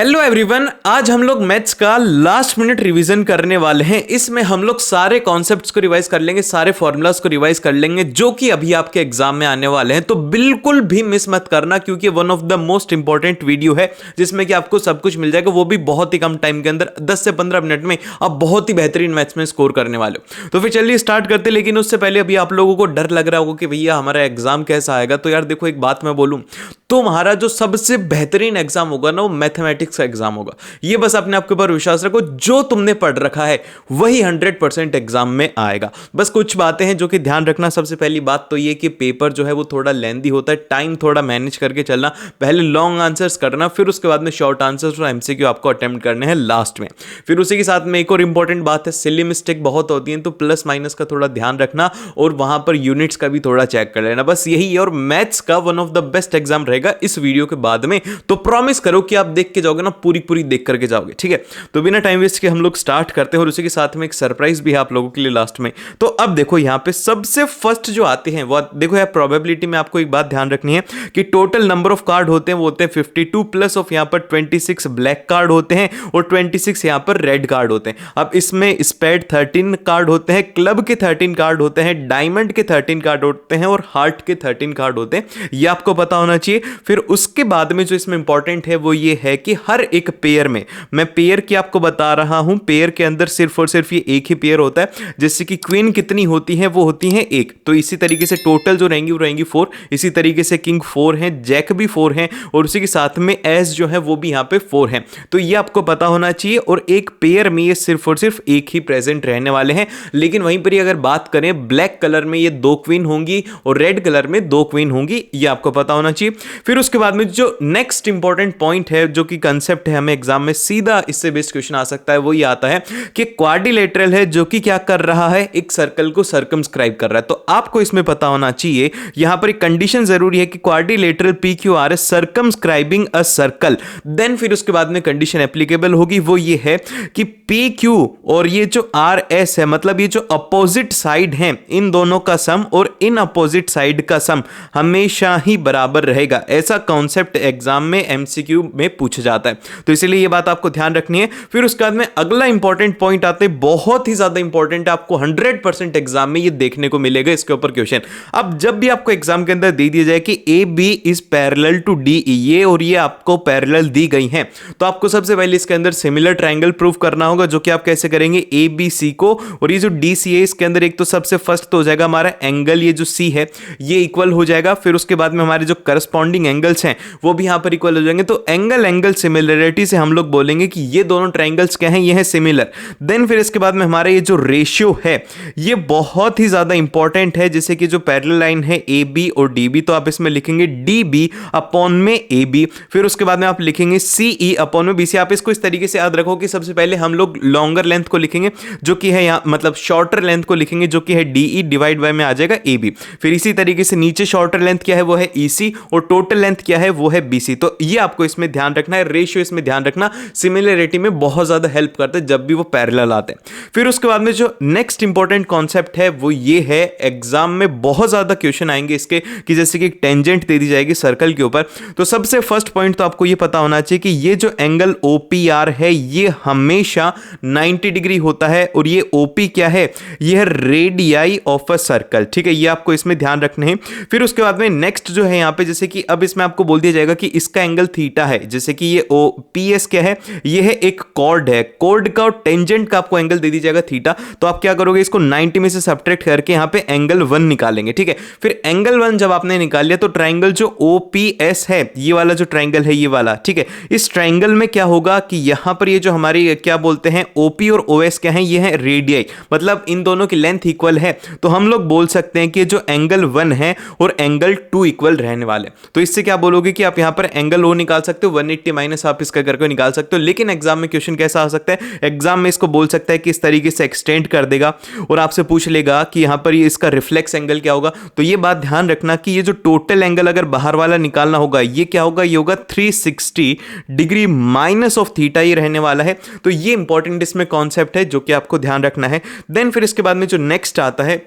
Hello everyone, आज हम लोग मैथ्स का लास्ट मिनट रिवीजन करने वाले हैं। इसमें हम लोग सारे कॉन्सेप्ट्स को रिवाइज कर लेंगे, सारे फॉर्मूलाज को रिवाइज कर लेंगे जो कि अभी आपके एग्जाम में आने वाले हैं। तो बिल्कुल भी मिस मत करना, क्योंकि one of the most important video है जिसमें कि आपको सब कुछ मिल जाएगा, वो भी बहुत ही कम टाइम के अंदर। 10 से 15 मिनट में आप बहुत ही बेहतरीन मैथ्स में स्कोर करने वाले हो। तो फिर चलिए स्टार्ट करते। लेकिन उससे पहले अभी आप लोगों को डर लग रहा होगा कि भैया हमारा एग्जाम कैसा आएगा। तो यार देखो, एक बात मैं बोलूं, तुम्हारा जो सबसे बेहतरीन एग्जाम होगा ना, वो मैथमेटिक्स का एग्जाम होगा। ये बस अपने आप के ऊपर विश्वास रखो, जो तुमने पढ़ रखा है वही 100% एग्जाम में आएगा। बस कुछ बातें हैं जो कि ध्यान रखना। सबसे पहली बात तो ये कि पेपर जो है वो थोड़ा लेंदी होता है, टाइम थोड़ा मैनेज करके चलना। पहले लॉन्ग आंसर्स करना, फिर उसके बाद में शॉर्ट आंसर्स और एमसीक्यू आपको अटेम्प्ट करने हैं लास्ट में। फिर उसी के साथ में एक और इंपॉर्टेंट बात है, सिली मिस्टेक बहुत होती है, तो प्लस माइनस का थोड़ा ध्यान रखना और वहां पर यूनिट्स का भी थोड़ा चेक कर लेना। बस यही है, और मैथ्स का one of the best exam रहेगा इस वीडियो के बाद में। तो प्रॉमिस करो कि आप देख के जाओगे ना, पूरी देख करके जाओगे, ठीक है। तो बिना टाइम वेस्ट के हम लोग स्टार्ट करते हैं, और उसी के साथ में एक सरप्राइज भी है आप लोगों के लिए लास्ट में। तो अब देखो, यहां पे सबसे फर्स्ट जो आते हैं वो देखो यार, प्रोबेबिलिटी में आपको एक बात ध्यान रखनी है कि टोटल नंबर ऑफ कार्ड होते हैं वो होते हैं 52 प्लस ऑफ यहां पर 26 ब्लैक कार्ड होते हैं और 26 यहां पर रेड कार्ड होते हैं। अब इसमें स्पेड 13 कार्ड होते हैं, क्लब के 13 कार्ड होते हैं, डायमंड के 13 कार्ड होते हैं और हार्ट के 13 कार्ड होते हैं। ये आपको पता होना चाहिए। फिर उसके बाद में जो इसमें इंपॉर्टेंट है वो ये है कि हर एक पेयर में, मैं पेयर की आपको बता रहा हूं, पेयर के अंदर सिर्फ और सिर्फ ये एक ही पेयर होता है। जैसे कि क्वीन कितनी होती है, वो होती है एक। तो इसी तरीके से टोटल जो रहेंगी वो रहेंगी 4। इसी तरीके से किंग 4 है, जैक भी 4 है, और उसी के साथ में एस जो है वो भी यहां पे 4 है। तो ये आपको पता होना चाहिए। और एक पेयर में ये सिर्फ और सिर्फ एक ही प्रेजेंट रहने वाले हैं। लेकिन वहीं पर अगर बात करें, ब्लैक कलर में ये 2 क्वीन होंगी और रेड कलर में 2 क्वीन होंगी, ये आपको पता होना चाहिए। फिर उसके बाद में जो नेक्स्ट इंपॉर्टेंट पॉइंट है, जो कि कंसेप्ट है, हमें एग्जाम में सीधा इससे बेस्ड क्वेश्चन आ सकता है, वो ये आता है कि क्वाड्रिलेटरल है जो कि क्या कर रहा है, एक सर्कल को सर्कमस्क्राइब कर रहा है। तो आपको इसमें पता होना चाहिए, यहां पर एक कंडीशन जरूरी है कि quadrilateral PQR is circumscribing a circle. Then फिर उसके बाद में कंडीशन एप्लीकेबल होगी, वो ये है कि PQ और ये जो RS है, मतलब ये जो अपोजिट साइड है, इन दोनों का सम और इन अपोजिट साइड का सम हमेशा ही बराबर रहेगा। ऐसा कॉन्सेप्ट एग्जाम में MCQ में पूछा जाता है, तो इसलिए ये बात आपको ध्यान रखनी है। फिर उसके बाद में अगला इंपॉर्टेंट पॉइंट आते हैं, बहुत ही ज्यादा इंपॉर्टेंट है, आपको 100% एग्जाम में ये देखने को मिलेगा इसके ऊपर क्वेश्चन। अब जब भी आपको एग्जाम के अंदर दे दिया जाए कि AB is parallel to DE, ये और ये आपको पैरेलल दी गई हैं, तो आपको सबसे पहले इसके अंदर सिमिलर ट्रायंगल प्रूव करना होगा, जो कि आप कैसे करेंगे, ABC को और ये जो DC है, इसके अंदर एक तो सबसे फर्स्ट तो हो जाएगा हमारा एंगल, ये जो C है ये इक्वल हो जाएगा। फिर उसके बाद में हमारे जो करस्पॉन्डिंग एंगल्स हैं वो भी यहां पर इक्वल हो जाएंगे। तो एंगल सिमिलरिटी से हम लोग बोलेंगे कि ये दोनों ट्रायंगल्स क्या हैं, ये है सिमिलर। देन फिर इसके बाद में हमारा ये जो रेशियो है ये बहुत ही ज्यादा इंपॉर्टेंट है। जैसे कि जो पैरेलल लाइन है AB और DB, तो आप इसमें लिखेंगे DB अपॉन में AB। फिर उसके बाद में आप लिखेंगे CE अपॉन में BC। आप इसको इस तरीके से याद रखो कि सबसे पहले हम लोग लॉन्गर लेंथ को लिखेंगे जो कि है यहाँ, मतलब शॉर्टर लेंथ को लिखेंगे जो कि है DE, डिवाइड बाय में आ जाएगा AB। फिर इसी तरीके से नीचे शॉर्टर लेंथ क्या है वो है EC और टोटल लेंथ क्या है वो है BC। तो ये आपको इसमें ध्यान रखना है, रेशियो इसमें ध्यान रखना, सिमिलरिटी में बहुत ज्यादा हेल्प करते हैं जब भी वो पैरेलल आते हैं। फिर उसके बाद में जो नेक्स्ट इंपॉर्टेंट कॉन्सेप्ट है वो ये है, एग्जाम में बहुत ज्यादा क्वेश्चन आएंगे इसके, कि जैसे कि एक टेंजेंट दे दी जाएगी सर्कल के ऊपर। तो सबसे फर्स्ट पॉइंट तो आपको ये पता होना चाहिए कि ये जो एंगल OPR है ये हमेशा 90 डिग्री होता है, और ये OP क्या है, ये है रेडियाई ऑफ अ सर्कल, ठीक है। ये आपको इसमें ध्यान रखने हैं। फिर उसके बाद में नेक्स्ट जो है यहाँ पे, जैसे कि अब इसमें आपको बोल दिया जाएगा कि इसका एंगल थीटा है, जैसे कि ये OPS क्या है, ये है एक कॉर्ड है, कॉर्ड का और टेंजेंट का आपको एंगल दे दी जाएगा थीटा। तो आप क्या करोगे, इसको 90 में से सब्ट्रैक्ट करके यहाँ पे एंगल 1 निकालेंगे, ठीक है। फिर एंगल 1 जब आपने निकाल लिया तो ट्राइंगल जो OPS है, ये वाला जो ट्राइंगल है ये वाला, ठीक है, इस ट्राइंगल में क्या होगा कि यहाँ पर ये जो हमारी क्या बोलते हैं OP और OS क्या है, ये है रेडियाई, मतलब इन दोनों की लेंथ इक्वल है। तो हम लोग बोल सकते हैं कि जो एंगल 1 है और एंगल 2 इक्वल रहने वाले। तो इससे क्या बोलोगे कि आप यहाँ पर एंगल O निकाल सकते हो, 180 माइनस आप इसका करके निकाल सकते हो। लेकिन एग्जाम में क्वेश्चन कैसा आ सकता है, एग्जाम में इसको बोल सकता है कि इस तरीके से एक्सटेंड कर देगा और आपसे पूछ लेगा कि यहाँ पर ये इसका रिफ्लेक्स एंगल क्या होगा। तो ये बात ध्यान रखना कि ये जो टोटल एंगल अगर बाहर वाला निकालना होगा, ये क्या होगा, ये होगा 360 डिग्री माइनस ऑफ थीटा, ये रहने वाला है। तो ये इंपॉर्टेंट इसमें कॉन्सेप्ट है जो कि आपको ध्यान रखना है। देन फिर इसके बाद में जो नेक्स्ट आता है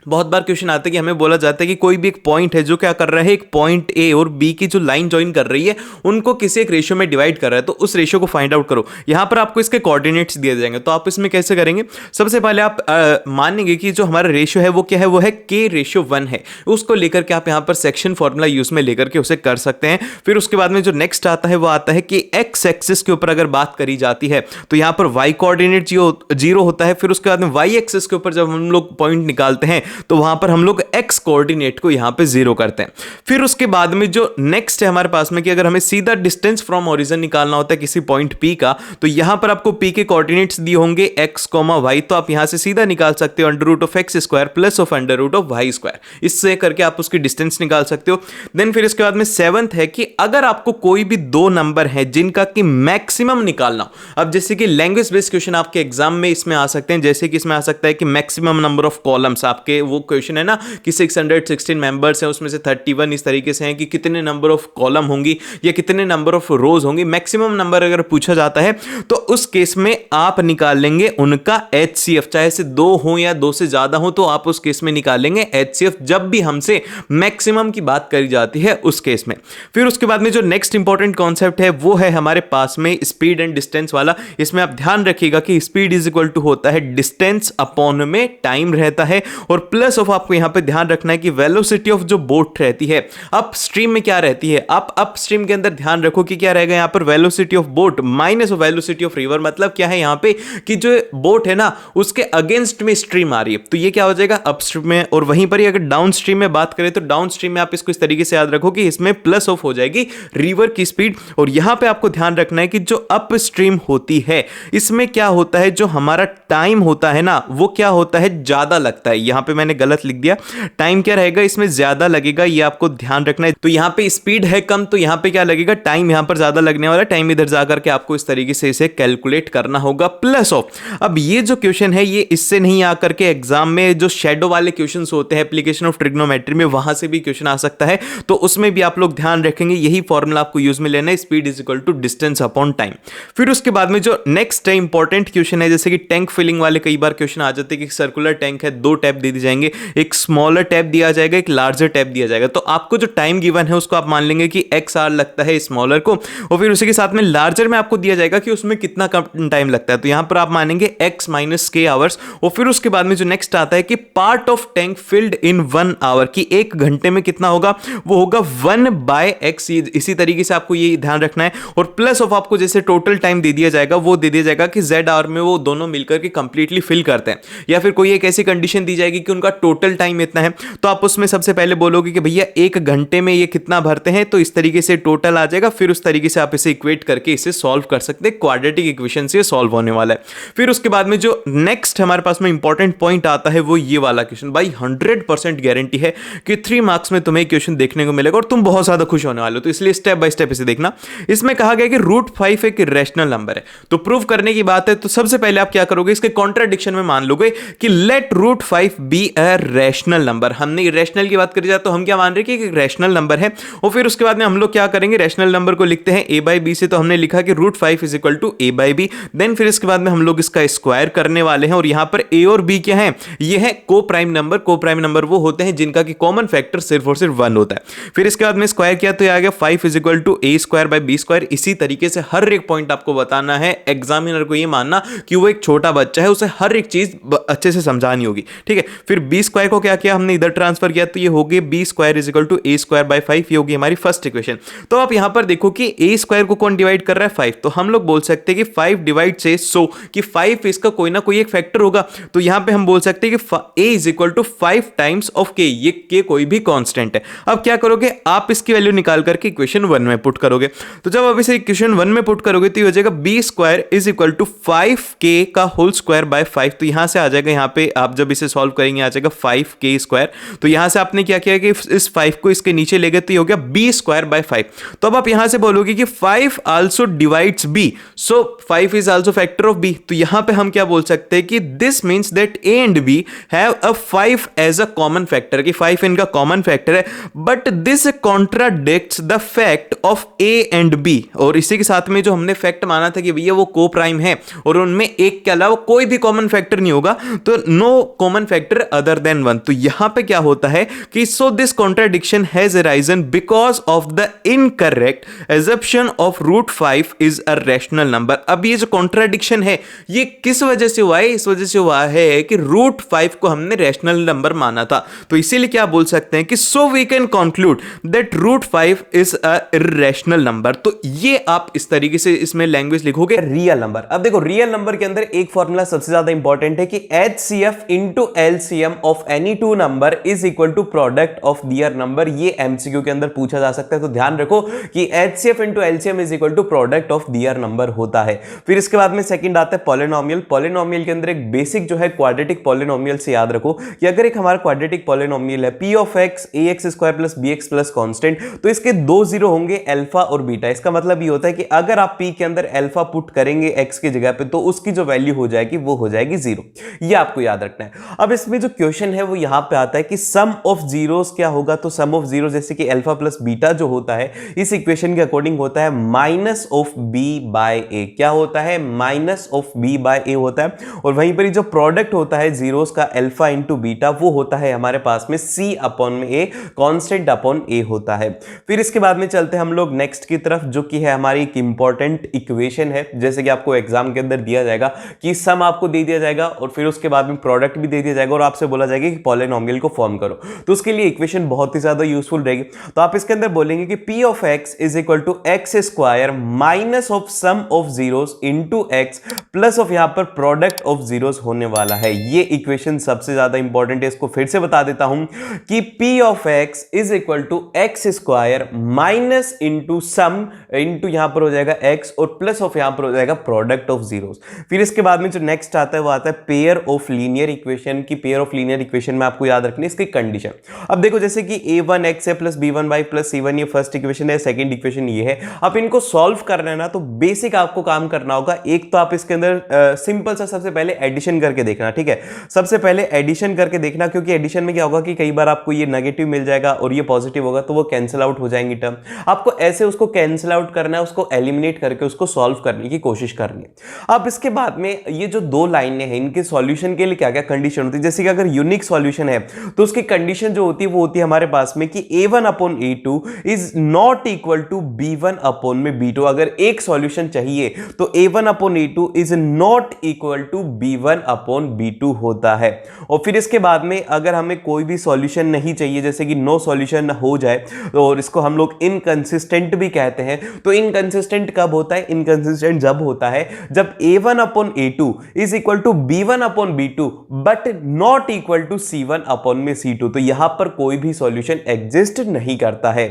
बहुत बार क्वेश्चन आता है कि हमें बोला जाता है कि कोई भी एक पॉइंट है जो क्या कर रहा है, एक पॉइंट ए और बी की जो लाइन ज्वाइन कर रही है उनको किसी एक रेशियो में डिवाइड कर रहा है, तो उस रेशियो को फाइंड आउट करो। यहां पर आपको इसके कोऑर्डिनेट्स दिए जाएंगे, तो आप इसमें कैसे करेंगे? सबसे पहले आप मानेंगे कि जो हमारा रेशियो है वो क्या है, वो है k/1 है। उसको लेकर के आप यहां पर सेक्शन फॉर्मूला यूज में लेकर के उसे कर सकते हैं। फिर उसके बाद में जो नेक्स्ट आता है वो आता है कि एक्स एक्सिस के ऊपर अगर बात करी जाती है तो यहां पर y कोऑर्डिनेट जीरो होता है। फिर उसके बाद में y एक्सिस के ऊपर जब हम लोग पॉइंट निकालते हैं तो वहां पर हम लोग x कोऑर्डिनेट को यहां पे जीरो करते हैं। फिर उसके बाद में जो नेक्स्ट है हमारे पास में कि अगर हमें सीधा डिस्टेंस फ्रॉम ओरिजिन निकालना होता है किसी पॉइंट P का, तो यहां पर आपको P के कोऑर्डिनेट्स दिए होंगे x, y, तो आप यहां से सीधा निकाल सकते हो √(x² + √(y²). इससे करके आप उसकी डिस्टेंस निकाल सकते हो। देन फिर इसके बाद में 7th है कि अगर आपको कोई भी दो नंबर है जिनका कि मैक्सिमम निकालना हो, अब जैसे कि लैंग्वेज बेस्ड क्वेश्चन आपके एग्जाम में इसमें आ सकते हैं, जैसे कि इसमें आ सकता है कि मैक्सिमम नंबर ऑफ कॉलम्स, आपके वो क्वेश्चन है ना कि 616 मेंबर्स हैं, उसमें से 31 इस तरीके से हैं कि कितने नंबर ऑफ कॉलम होंगी या कितने नंबर ऑफ रोज होंगी। मैक्सिमम नंबर अगर पूछा जाता है तो उस केस में आप निकाल लेंगे उनका HCF, चाहे से दो हो या दो से ज्यादा हो, तो आप उस केस में निकालेंगे HCF जब भी हमसे मैक्सिमम की बात करी जाती है उस केस में। फिर उसके बाद में जो नेक्स्ट इंपॉर्टेंट कॉन्सेप्ट है वो है हमारे पास में स्पीड एंड डिस्टेंस वाला। इसमें आप ध्यान रखिएगा कि स्पीड इज इक्वल टू होता है डिस्टेंस अपॉन में टाइम रहता है, और प्लस ऑफ आपको यहां पे ध्यान रखना है कि वेलोसिटी ऑफ जो बोट रहती है अप स्ट्रीम में क्या रहती है, अप स्ट्रीम के अंदर ध्यान रखो कि क्या रहेगा यहां पर velocity of boat minus velocity of river. मतलब क्या है यहां पे कि जो बोट है ना उसके अगेंस्ट में स्ट्रीम आ रही है, तो ये क्या हो जाएगा अप स्ट्रीम में। और वहीं पर ही अगर डाउन स्ट्रीम में बात करें तो डाउन स्ट्रीम में आप इसको इस तरीके से याद रखो कि इसमें प्लस ऑफ हो जाएगी रिवर की स्पीड। और यहां पे आपको ध्यान रखना है कि जो अप स्ट्रीम होती है इसमें क्या होता है, जो हमारा टाइम होता है ना वो क्या होता है, ज्यादा लगता है। यहां पे मैंने गलत लिख दिया, टाइम क्या रहेगा इसमें ज्यादा लगेगा, ये आपको ध्यान रखना है। तो यहां पे स्पीड है कम, तो यहां पे क्या लगेगा, टाइम यहां पर ज्यादा लगने वाला, टाइम इधर जाकर के आपको इस तरीके से इसे कैलकुलेट करना होगा प्लस ऑफ। अब ये जो क्वेश्चन है ये इससे नहीं आकर के एग्जाम में जो शेडो वाले क्वेश्चंस होते हैं एप्लीकेशन ऑफ ट्रिग्नोमेट्री में, वहां से भी क्वेश्चन आ सकता है, तो उसमें भी आप लोग ध्यान रखेंगे यही फॉर्मूला आपको यूज में लेना है, speed is equal to distance upon time. फिर उसके बाद में जो नेक्स्ट है इंपॉर्टेंट क्वेश्चन है, जैसे कि टैंक फिलिंग वाले कई बार क्वेश्चन आ जाते हैं कि सर्कुलर टैंक है, दो टैप दे दी जाएंगे, एक स्मॉलर टैप दिया जाएगा, एक लार्जर टैप दिया जाएगा। तो आपको जो टाइम गिवन है उसको आप मान लेंगे कि XR लगता है स्मॉलर को, और फिर उसी के साथ में लार्जर में आपको दिया जाएगा कि उसमें कितना कम टाइम लगता है, तो यहां पर आप मानेंगे x - k आवर्स। और फिर उसके बाद में जो नेक्स्ट आता है कि part of tank filled in 1 hour, की एक घंटे में कितना होगा, वो होगा 1/x। इसी तरीके से आपको ये ध्यान रखना है। और प्लस ऑफ आपको जैसे टोटल टाइम दे दिया जाएगा वो दे दिया जाएगा कि Z आवर में वो दोनों मिलकर के कंप्लीटली फिल करते हैं, या फिर कोई एक ऐसी कंडीशन दी जाएगी कि उनका टोटल टाइम इतना है, तो आप उसमें सबसे पहले बोलोगे कि भैया एक घंटे में ये कितना भरते हैं, तो इस तरीके से टोटल आ जाएगा। फिर उस तरीके से आप इसे इक्वेट करके इसे सॉल्व कर सकते हैं, क्वाड्रेटिक इक्वेशन से सॉल्व होने वाला है। फिर उसके बाद में जो नेक्स्ट हमारे पास में इंपॉर्टेंट पॉइंट आता है वो ये वाला क्वेश्चन। भाई 100% गारंटी है कि 3 मार्क्स में तुम्हें क्वेश्चन देखने को मिलेगा और तुम बहुत ज्यादा खुश होने वाले हो, तो इसलिए स्टेप बाय स्टेप इसे देखना। इसमें कहा गया कि √5 एक इरेशनल नंबर है, तो प्रूव करने की बात है तो सबसे पहले आप क्या करोगे, इसके कॉन्ट्राडिक्शन में मान लोगे कि let √5 be a rational number. हमने इरेशनल की बात करी जाए तो हम क्या मान रहे हैं कि एक रैशनल नंबर है। और फिर उसके बाद में हम लोग क्या करेंगे, रैशनल नंबर को लिखते हैं a/b से, तो हमने लिखा कि √5 is equal to a/b। Then फिर इसके बाद में हम लोग इसका स्क्वायर करने वाले हैं, और यहां पर a और b क्या है, ये है को प्राइम नंबर। को प्राइम नंबर वो होते हैं जिनका कि कॉमन फैक्टर सिर्फ और सिर्फ 1 होता है। फिर इसके बाद में स्क्वायर किया तो ये आ गया 5 इज इक्वल टू a²/b²। इसी तरीके से हर एक पॉइंट आपको बताना है, एग्जामिनर को ये मानना कि वो एक छोटा बच्चा है, उसे हर एक चीज अच्छे से समझानी होगी, ठीक है। फिर b² को क्या किया हमने, इधर ट्रांसफर किया, तो ये हो गया b² is equal to a²/5। ये होगी हमारी फर्स्ट इक्वेशन। तो आप यहां पर देखो कि a² को कौन डिवाइड कर रहा है, 5, तो हम लोग बोल सकते हैं कि 5 डिवाइड से 100 कि 5 इसका कोई ना कोई एक फैक्टर होगा, तो यहां पे हम बोल सकते हैं कि a is equal to 5 times of k। ये k कोई भी कांस्टेंट है। अब क्या करोगे, आप इसकी वैल्यू निकाल करके इक्वेशन 1 में पुट करोगे। तो जब आप इसे इक्वेशन 1 में पुट करोगे तो ये हो जाएगा b² is equal to 5k का होल स्क्वायर बाय 5। तो यहां से आ जाएगा, यहां पे आप जब इसे सॉल्व करेंगे आ जाएगा 5k²। तो यहां से आपने क्या किया कि इस 5 को इसके नीचे ले गए, तो ये हो गया b² बाय 5। तो अब आप यहां से बोलोगे कि 5 also divides b, so 5 is also factor of b। तो यहां पे हम क्या बोल सकते हैं कि this means that a and b have a 5 as a common factor, कि 5 इनका कॉमन फैक्टर है, but this contradicts the fact of a and b। और इसी के साथ में जो हमने फैक्ट माना था कि भैया वो को प्राइम है और उनमें एक के अलावा कोई भी कॉमन फैक्टर नहीं होगा, तो no common factor other than 1। तो यहां पे क्या होता है कि so this contradiction has arisen because of the incorrect assumption of root 5 is a rational number. अब ये जो कॉन्ट्राडिक्शन है ये किस वजह से हुआ है? इस वजह से हुआ है कि रूट 5 को हमने रैशनल नंबर माना था। तो इसीलिए क्या बोल सकते हैं कि so we can conclude that root 5 is a irrational number. तो ये आप इस तरीके से इसमें लैंग्वेज लिखोगे रियल नंबर। अब देखो रियल नंबर के अंदर एक फॉर्मूला सबसे ज्यादा इंपॉर्टेंट है कि HCF into LCM of any two number is equal to product of their number. ये MCQ के अंदर पूछा जा सकता है, तो ध्यान रखो कि HCF into LCM is equal to product of their number होता है। फिर इसके बाद में सेकंड आता है पॉलिनोमियल। पॉलिनोमियल के अंदर एक बेसिक जो है क्वाड्रेटिक पॉलिनोमियल से याद रखो कि अगर एक हमारा क्वाड्रेटिक पॉलिनोमियल है p ऑफ x ax square plus bx plus constant, तो इसके दो जीरो होंगे अल्फा और बीटा। इसका मतलब ये होता है कि अगर आप p के अंदर अल्फा पुट करेंगे x की जगह पे तो उसकी जो वैल्यू हो जाएगी वो हो जाएगी 0। ये आपको याद रखना है। अब इसमें जो क्वेश्चन है वो यहां पे आता है कि सम ऑफ जीरोस क्या होगा? तो सम ऑफ जीरो जैसे कि अल्फा प्लस बीटा जो होता है इस इक्वेशन के अकॉर्डिंग होता है minus of b by a। क्या होता है? Minus of b by a होता है। और वहीं पर जो प्रोडक्ट होता है जीरोस का अल्फा इंटू बीटा वो होता है हमारे पास में c अपॉन में a, कांस्टेंट अपॉन a होता है। फिर इसके बाद में चलते हैं हम लोग नेक्स्ट की तरफ, जो कि है हमारी एक इंपॉर्टेंट इक्वेशन है। जैसे कि आपको एग्जाम के अंदर दिया जाएगा कि सम आपको दे दिया जाएगा और फिर उसके बाद में प्रोडक्ट भी दे दिया जाएगा और आपसे बोला जाएगा कि पॉलिनोमियल को फॉर्म करो। तो उसके लिए इक्वेशन बहुत ही ज्यादा यूजफुल रहेगी। तो आप इसके अंदर बोलेंगे कि p ऑफ x is equal to x square minus of sum of zeros into x plus of यहां पर प्रोडक्ट ऑफ जीरोस होने वाला है। ये इक्वेशन सबसे ज्यादा इंपॉर्टेंट है। इसको फिर से बता देता हूं कि p ऑफ x is equal to x square minus into sum into यहां पर हो जाएगा x और प्लस ऑफ यहां पर हो जाएगा प्रोडक्ट ऑफ जीरोस। फिर इसके बाद में जो नेक्स्ट आता है वो आता है पेयर ऑफ लीनियर इक्वेशन की। पेयर ऑफ लीनियर इक्वेशन में आपको याद रखनी है इसकी कंडीशन। अब देखो जैसे कि a1x है प्लस b1y प्लस c1 ये फर्स्ट इक्वेशन है, सेकंड इक्वेशन ये है। अब इनको सॉल्व करना है ना तो बेसिक आपको काम करना होगा। एक तो आप इसके अंदर सिंपल सा सबसे पहले एडिशन करके देखना, ठीक है? सबसे पहले एडिशन करके देखना, क्योंकि एडिशन में क्या होगा कि कई बार आपको ये नेगेटिव मिल जाएगा और ये पॉजिटिव होगा तो वो कैंसिल आउट हो जाएंगी टर्म। आपको ऐसे उसको कैंसिल आउट करना है, उसको एलिमिनेट करके उसको सॉल्व करने की कोशिश करनी है। अब इसके बाद में ये जो दो लाइनें हैं इनके सॉल्यूशन के लिए क्या क्या कंडीशन होती है? जैसे कि अगर यूनिक सॉल्यूशन है तो उसकी कंडीशन जो होती है वो होती है हमारे पास में कि a1 upon a2 is not equal to b1 upon में b2। अगर एक सॉल्यूशन चाहिए तो a1 upon a2 is not equal to b1 upon b2 होता है। और फिर इसके बाद में अगर हमें कोई भी सॉल्यूशन नहीं चाहिए, जैसे कि नो सॉल्यूशन हो जाए, और इसको हम लोग इनकंसिस्टेंट भी कहते हैं। तो इनकंसिस्टेंट कब होता है? इनकंसिस्टेंट जब होता है जब a1 upon a2 is equal to b1 upon b2 but not equal to c1 upon में c2। तो यहां पर कोई भी सॉल्यूशन एग्जिस्ट नहीं करता है।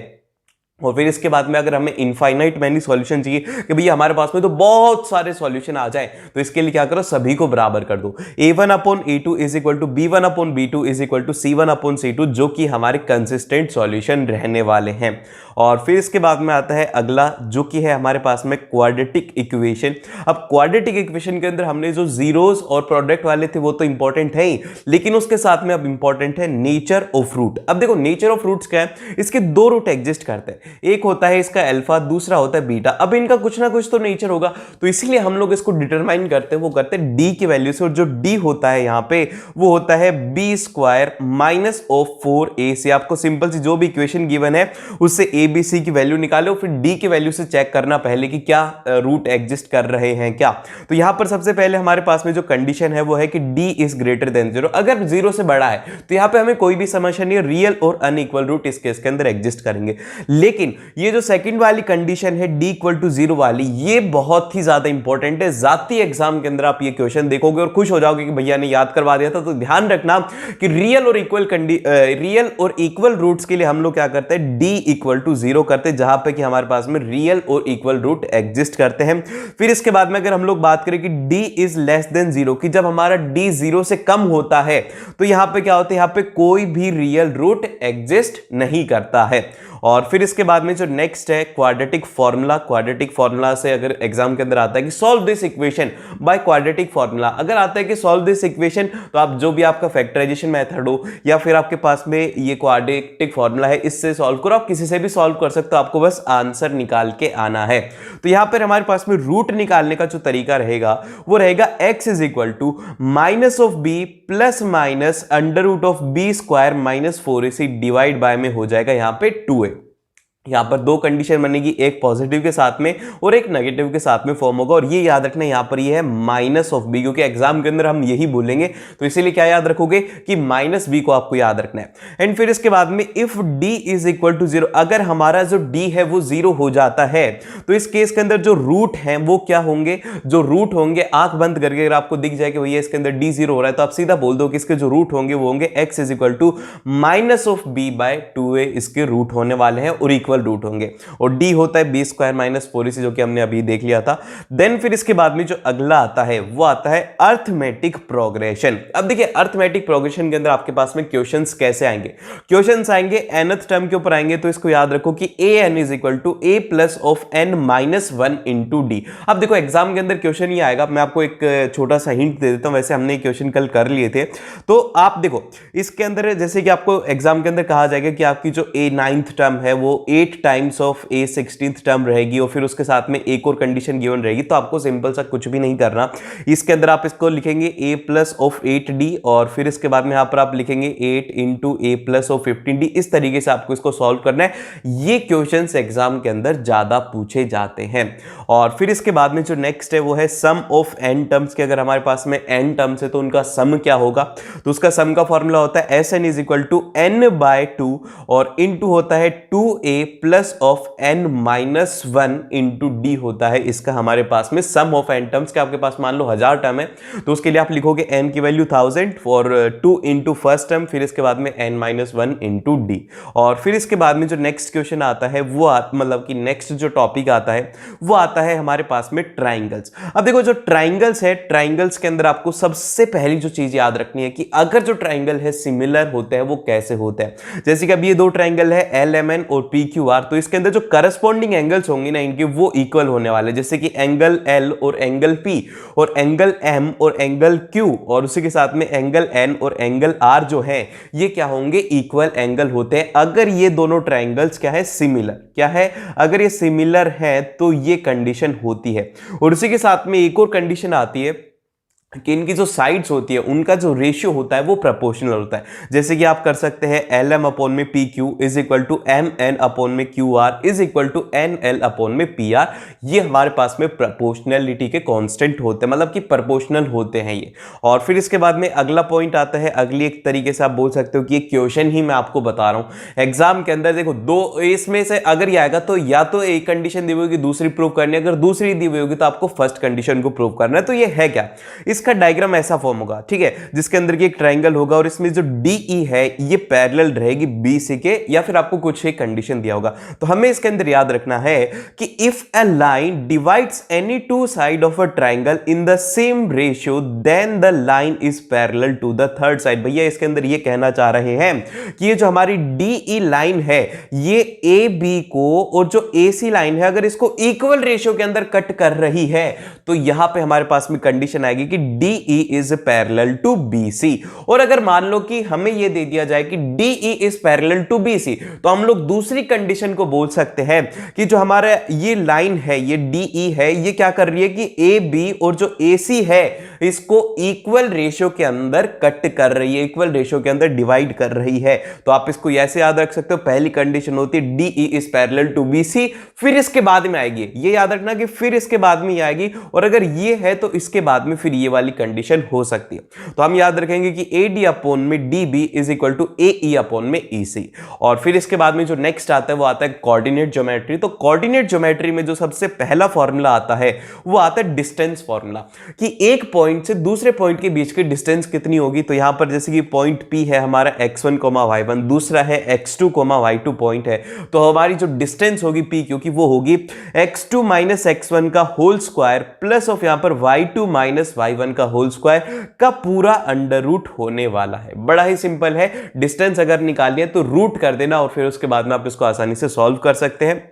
और फिर इसके बाद में अगर हमें इनफाइनाइट मैनी सॉल्यूशन चाहिए कि भैया हमारे पास में तो बहुत सारे सॉल्यूशन आ जाए, तो इसके लिए क्या करो? सभी को बराबर कर दो। a1 upon a2 is equal to b1 upon b2 is equal to c1 upon c2, जो कि हमारे कंसिस्टेंट सॉल्यूशन रहने वाले हैं। और फिर इसके बाद में आता है अगला, जो कि है हमारे पास में क्वाड्रेटिक इक्वेशन। अब क्वाड्रेटिक इक्वेशन के अंदर हमने जो जीरोस और प्रोडक्ट वाले थे वो तो इंपॉर्टेंट है ही, लेकिन उसके साथ में अब इंपॉर्टेंट है नेचर ऑफ रूट। अब देखो नेचर ऑफ रूट्स क्या है? इसके दो रूट एग्जिस्ट करते हैं, एक होता है इसका अल्फा, दूसरा होता है बीटा। अब इनका कुछ ना कुछ तो नेचर होगा, तो इसलिए हम लोग इसको डिटरमाइन करते हैं, वो करते हैं डी की वैल्यू से। और जो डी होता है यहां पे वो होता है B square minus of 4a से। आपको सिंपल सी जो भी इक्वेशन गिवन है उससे ए बी सी की वैल्यू निकालो, फिर डी की वैल्यू से चेक करना पहले कि क्या रूट एग्जिस्ट कर रहे हैं क्या। तो यहां पर सबसे पहले हमारे पास में जो कंडीशन है वो है कि डी इज ग्रेटर देन 0। अगर 0 से बड़ा है तो यहां पे हमें कोई भी समस्या नहीं है, रियल और अनइक्वल रूट इस केस के अंदर एग्जिस्ट करेंगे। लेकिन ये जो सेकंड वाली कंडीशन है डी इक्वल टू 0 वाली, ये बहुत ही ज्यादा इंपॉर्टेंट है। जाती एग्जाम के अंदर आप ये क्वेश्चन देखोगे और खुश हो जाओगे कि भैया ने याद करवा दिया था। तो ध्यान रखना कि रियल और इक्वल रूट्स के लिए हम लोग क्या करते हैं? डी इक्वल टू 0 करते हैं, जहां पे कि हमारे पास में रियल और इक्वल रूट एग्जिस्ट करते हैं। फिर इसके बाद में अगर हम लोग बात करें कि डी इज लेस देन 0, कि जब हमारा डी 0 से कम होता है तो यहां पे क्या होता है? यहां पे कोई भी रियल रूट एग्जिस्ट नहीं करता है। और फिर इसके बाद में जो नेक्स्ट है क्वाड्रेटिक फॉर्मूला। क्वाड्रेटिक फॉर्मूला से अगर एग्जाम के अंदर आता है कि solve this equation by quadratic formula, अगर आता है कि सॉल्व दिस इक्वेशन, तो आप जो भी आपका फैक्टराइजेशन मेथड हो या फिर आपके पास में ये क्वाड्रेटिक फॉर्मूला है इससे सॉल्व करो, आप किसी से भी सॉल्व कर सकते हो, आपको बस आंसर निकाल के आना है। तो यहां पर हमारे पास में रूट निकालने का जो तरीका रहेगा वो रहेगा x is equal to minus of b plus minus under root of b square minus 4ac divide by में हो जाएगा यहां पे 2a। यहां पर दो कंडीशन बनेगी, एक पॉजिटिव के साथ में और एक नेगेटिव के साथ में फॉर्म होगा। और ये याद रखना यहां पर ये है माइनस ऑफ बी, क्योंकि एग्जाम के अंदर हम यही बोलेंगे, तो इसीलिए क्या याद रखोगे कि माइनस बी को आपको याद रखना है। एंड फिर इसके बाद में if d is equal to 0, अगर हमारा जो डी है वो 0 हो जाता है तो इस केस के अंदर जो रूट है वो क्या होंगे, जो रूट होंगे आंख बंद करके अगर आपको दिख जाए कि भैया इसके अंदर डी 0 हो रहा है तो आप सीधा बोल दो कि इसके जो रूट होंगे वो होंगे x is equal to minus of b by 2a, इसके रूट होने वाले हैं और इक्वल रूट होंगे। और d होता है बी स्क्वायर माइनस 4ac जो कि हमने अभी देख लिया था। देन फिर इसके बाद में जो अगला आता है वो आता है अर्थमेटिक प्रोग्रेशन। अब देखिए अर्थमेटिक प्रोग्रेशन के अंदर आपके पास में क्वेश्चंस कैसे आएंगे, क्वेश्चंस आएंगे nth टर्म के ऊपर आएंगे, तो इसको याद रखो कि an is equal to a plus of n minus 1 into d. अब देखो एग्जाम के अंदर क्वेश्चन ये आएगा, मैं आपको एक छोटा सा हिंट दे देता हूं, वैसे हमने क्वेश्चन कल कर लिए थे। तो आप देखो इसके अंदर जैसे कि आपको एग्जाम के अंदर कहा जाएगा कि आपकी जो a 9th टर्म है वो 8 times of a 16th term रहेगी और फिर उसके साथ में एक और कंडीशन गिवन रहेगी। तो आपको सिंपल सा कुछ भी नहीं करना, इसके अंदर आप इसको लिखेंगे a प्लस ऑफ 8d और फिर इसके बाद में यहां पर आप लिखेंगे 8 into a plus of 15d। इस तरीके से आपको इसको सॉल्व करना है। ये क्वेश्चंस एग्जाम के अंदर ज्यादा पूछे जाते हैं। और फिर इसके बाद में जो नेक्स्ट है वो है सम ऑफ n टर्म्स के। अगर हमारे पास में n टर्म्स है तो उनका सम क्या होगा, तो उसका सम का फॉर्मूला होता है sn is equal to n by 2 और इंटू होता है 2a plus of n minus 1 into d होता है इसका हमारे पास में सम ऑफ n टर्म्स के। आपके पास मान लो 1000 टर्म है तो उसके लिए आप लिखोगे n की value 1000 for 2 into first term, फिर इसके बाद में n माइनस 1 इंटू डी। और फिर इसके बाद में जो नेक्स्ट क्वेश्चन आता है वो मतलब कि नेक्स्ट जो टॉपिक आता है वो आता है हमारे पास में ट्राइंगल्स। अब देखो जो ट्राइंगल्स है, ट्राइंगल्स के अंदर आपको सबसे पहली जो चीज याद रखनी है कि अगर जो ट्राइंगल है सिमिलर होते हैं वो कैसे होते हैं। जैसे कि अब ये दो ट्राइंगल है LMN और PQR, तो इसके अंदर जो करस्पॉन्डिंग एंगल्स होंगे ना इनके वो इक्वल होने वाले, जैसे कि एंगल L और एंगल P और एंगल M और एंगल Q और उसी के साथ में एंगल N और एंगल R जो है ये क्या होंगे, इक्वल एंगल होते हैं अगर ये दोनों ट्राइंगल्स क्या है, सिमिलर। क्या है, अगर ये सिमिलर है तो ये कंडीशन होती है। और उसी के साथ में एक और कंडीशन आती है कि इनकी जो साइड्स होती है उनका जो रेशियो होता है वो प्रोपोर्शनल होता है। जैसे कि आप कर सकते हैं LM अपॉन में PQ is equal to MN upon में QR is equal to NL upon में PR। ये हमारे पास में प्रोपोर्शनलिटी के कांस्टेंट होते हैं, मतलब कि प्रोपोर्शनल होते हैं ये। और फिर इसके बाद में अगला पॉइंट आता है, अगली एक तरीके से आप बोल सकते हो कि एक क्वेश्चन ही मैं आपको बता रहा हूं एग्जाम के अंदर। देखो दो इसमें से अगर ये आएगा तो या तो एक कंडीशन दी हुई होगी दूसरी प्रूव करनी है, अगर दूसरी दी हुई होगी तो आपको फर्स्ट कंडीशन को प्रूव करना है। तो ये है क्या, इसका डायग्राम ऐसा फॉर्म होगा, ठीक है, जिसके अंदर की एक ट्रायंगल होगा और इसमें जो DE है ये पैरेलल रहेगी BC के, या फिर आपको कुछ एक कंडीशन दिया होगा। तो हमें इसके अंदर याद रखना है कि if a line divides any two side of a triangle in the same ratio then the line is parallel to the third side. भैया इसके अंदर ये कहना चाह रहे हैं कि ये जो हमारी DE लाइन है ये AB को और जो AC लाइन है अगर इसको इक्वल रेशियो के अंदर कट कर रही है तो यहां पे हमारे पास में कंडीशन आएगी कि DE is parallel to BC। और अगर मान लो कि हमें यह दे दिया जाए कि DE is parallel to BC तो हम लोग दूसरी कंडीशन को बोल सकते हैं कि जो हमारा ये लाइन है ये DE है ये क्या कर रही है कि AB और जो AC है इसको इक्वल रेशियो के अंदर कट कर रही है, इक्वल रेशियो के अंदर डिवाइड कर रही है। तो आप इसको ऐसे याद रख सकते हो, पहली कंडीशन होती है DE is parallel to BC, फिर इसके बाद में आएगी, ये याद रखना कि फिर इसके बाद में आएगी, और अगर ये है तो इसके बाद में फिर ये वाली कंडीशन हो सकती है। तो हम याद रखेंगे कि AD अपॉन में DB is equal to AE upon में EC। और फिर इसके बाद में जो नेक्स्ट आता है वो आता है कोऑर्डिनेट ज्योमेट्री। तो कोऑर्डिनेट ज्योमेट्री में जो सबसे पहला फॉर्मूला आता है वो आता है डिस्टेंस फॉर्मूला, कि एक पॉइंट से दूसरे पॉइंट के बीच की डिस्टेंस कितनी होगी। तो यहां पर जैसे कि पॉइंट P है हमारा x1, y1, दूसरा है x2, y2 पॉइंट है, तो हमारी जो डिस्टेंस होगी P क्योंकि वो होगी x2 माइनस x1 का होल स्क्वायर प्लस ऑफ यहां पर y2 माइनस y1 1 का होल स्क्वायर का पूरा अंडर रूट होने वाला है। बड़ा ही सिंपल है, डिस्टेंस अगर निकालनी है तो रूट कर देना और फिर उसके बाद में आप इसको आसानी से सॉल्व कर सकते हैं।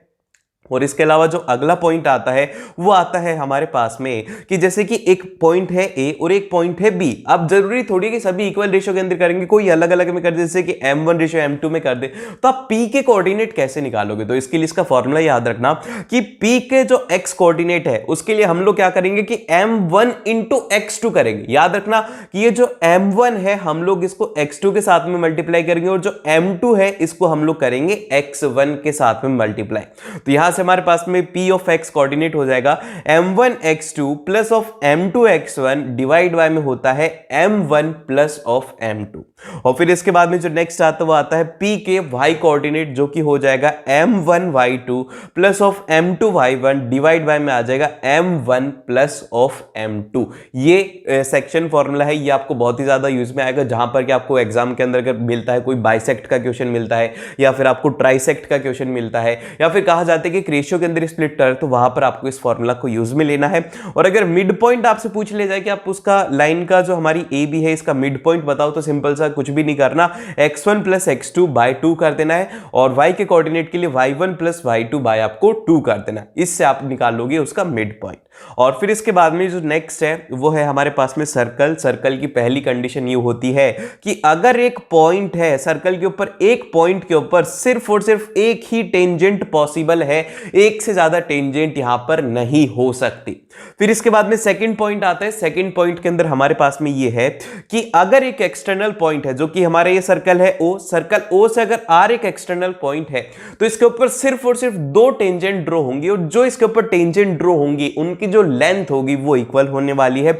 और इसके अलावा जो अगला पॉइंट आता है वो आता है हमारे पास में कि जैसे कि एक पॉइंट है ए और एक पॉइंट है बी। अब जरूरी थोड़ी कि सभी इक्वल रेशियो के अंदर करेंगे, कोई अलग अलग में कर दे, जैसे कि m1 रेशियो m2 में कर दे, तो आप p के कोऑर्डिनेट कैसे निकालोगे? तो इसके लिए इसका फॉर्मूला याद रखना कि p के जो x कोऑर्डिनेट है उसके लिए हम लोग क्या करेंगे कि m1 इंटू x2 करेंगे। याद रखना कि ये जो m1 है हम लोग इसको x2 के साथ में मल्टीप्लाई करेंगे और जो m2 है इसको हम लोग करेंगे x1 के साथ में मल्टीप्लाई। तो यहां से हमारे पास में p ऑफ x कोऑर्डिनेट हो जाएगा m1 x2 plus of m2 x1 divide by में होता है m1 प्लस ऑफ m2। और फिर इसके बाद में जो नेक्स्ट आता है वो आता है p के y कोऑर्डिनेट जो कि हो जाएगा m1 y2 plus of m2 y1 divide by में आ जाएगा m1 प्लस ऑफ m2। ये सेक्शन फॉर्मूला है, ये आपको बहुत ही ज्यादा यूज में आएगा जहां पर कि आपको एग्जाम के अंदर अगर मिलता है कोई बाइसेक्ट का क्वेश्चन मिलता है या फिर आपको ट्राइसेक्ट का क्वेश्चन मिलता है या फिर कहा जाता है कि रेशियो के अंदर स्प्लिट कर, तो वहां पर आपको इस फॉर्मूला को यूज में लेना है। और अगर मिड पॉइंट आपसे पूछ ले जाए कि आप उसका लाइन का जो हमारी ए बी है इसका मिड पॉइंट बताओ, तो सिंपल सा कुछ भी नहीं करना, x1 प्लस x2 बाय 2 कर देना है और y के कोऑर्डिनेट के लिए y1 प्लस y2 बाय आपको 2 कर देना है। इससे आप निकाल लोगे उसका मिड पॉइंट। और फिर इसके बाद में जो नेक्स्ट है वो है हमारे पास में सर्कल। सर्कल की पहली कंडीशन ये होती है कि अगर एक पॉइंट है सर्कल के ऊपर, एक पॉइंट के ऊपर सिर्फ और सिर्फ एक ही टेंजेंट पॉसिबल है, एक से ज्यादा टेंजेंट यहां पर नहीं हो सकती। फिर इसके बाद में सेकंड पॉइंट आता है। सेकंड पॉइंट के अंदर हमारे पास में ये है कि अगर एक एक्सटर्नल पॉइंट है जो कि हमारा ये सर्कल है ओ, सर्कल ओ से अगर आर एक एक्सटर्नल पॉइंट है तो इसके ऊपर सिर्फ और सिर्फ 2 टेंजेंट ड्रॉ होंगी और जो इसके ऊपर टेंजेंट ड्रॉ होंगी उनकी जो लेंथ होगी वो इक्वल होने वाली है।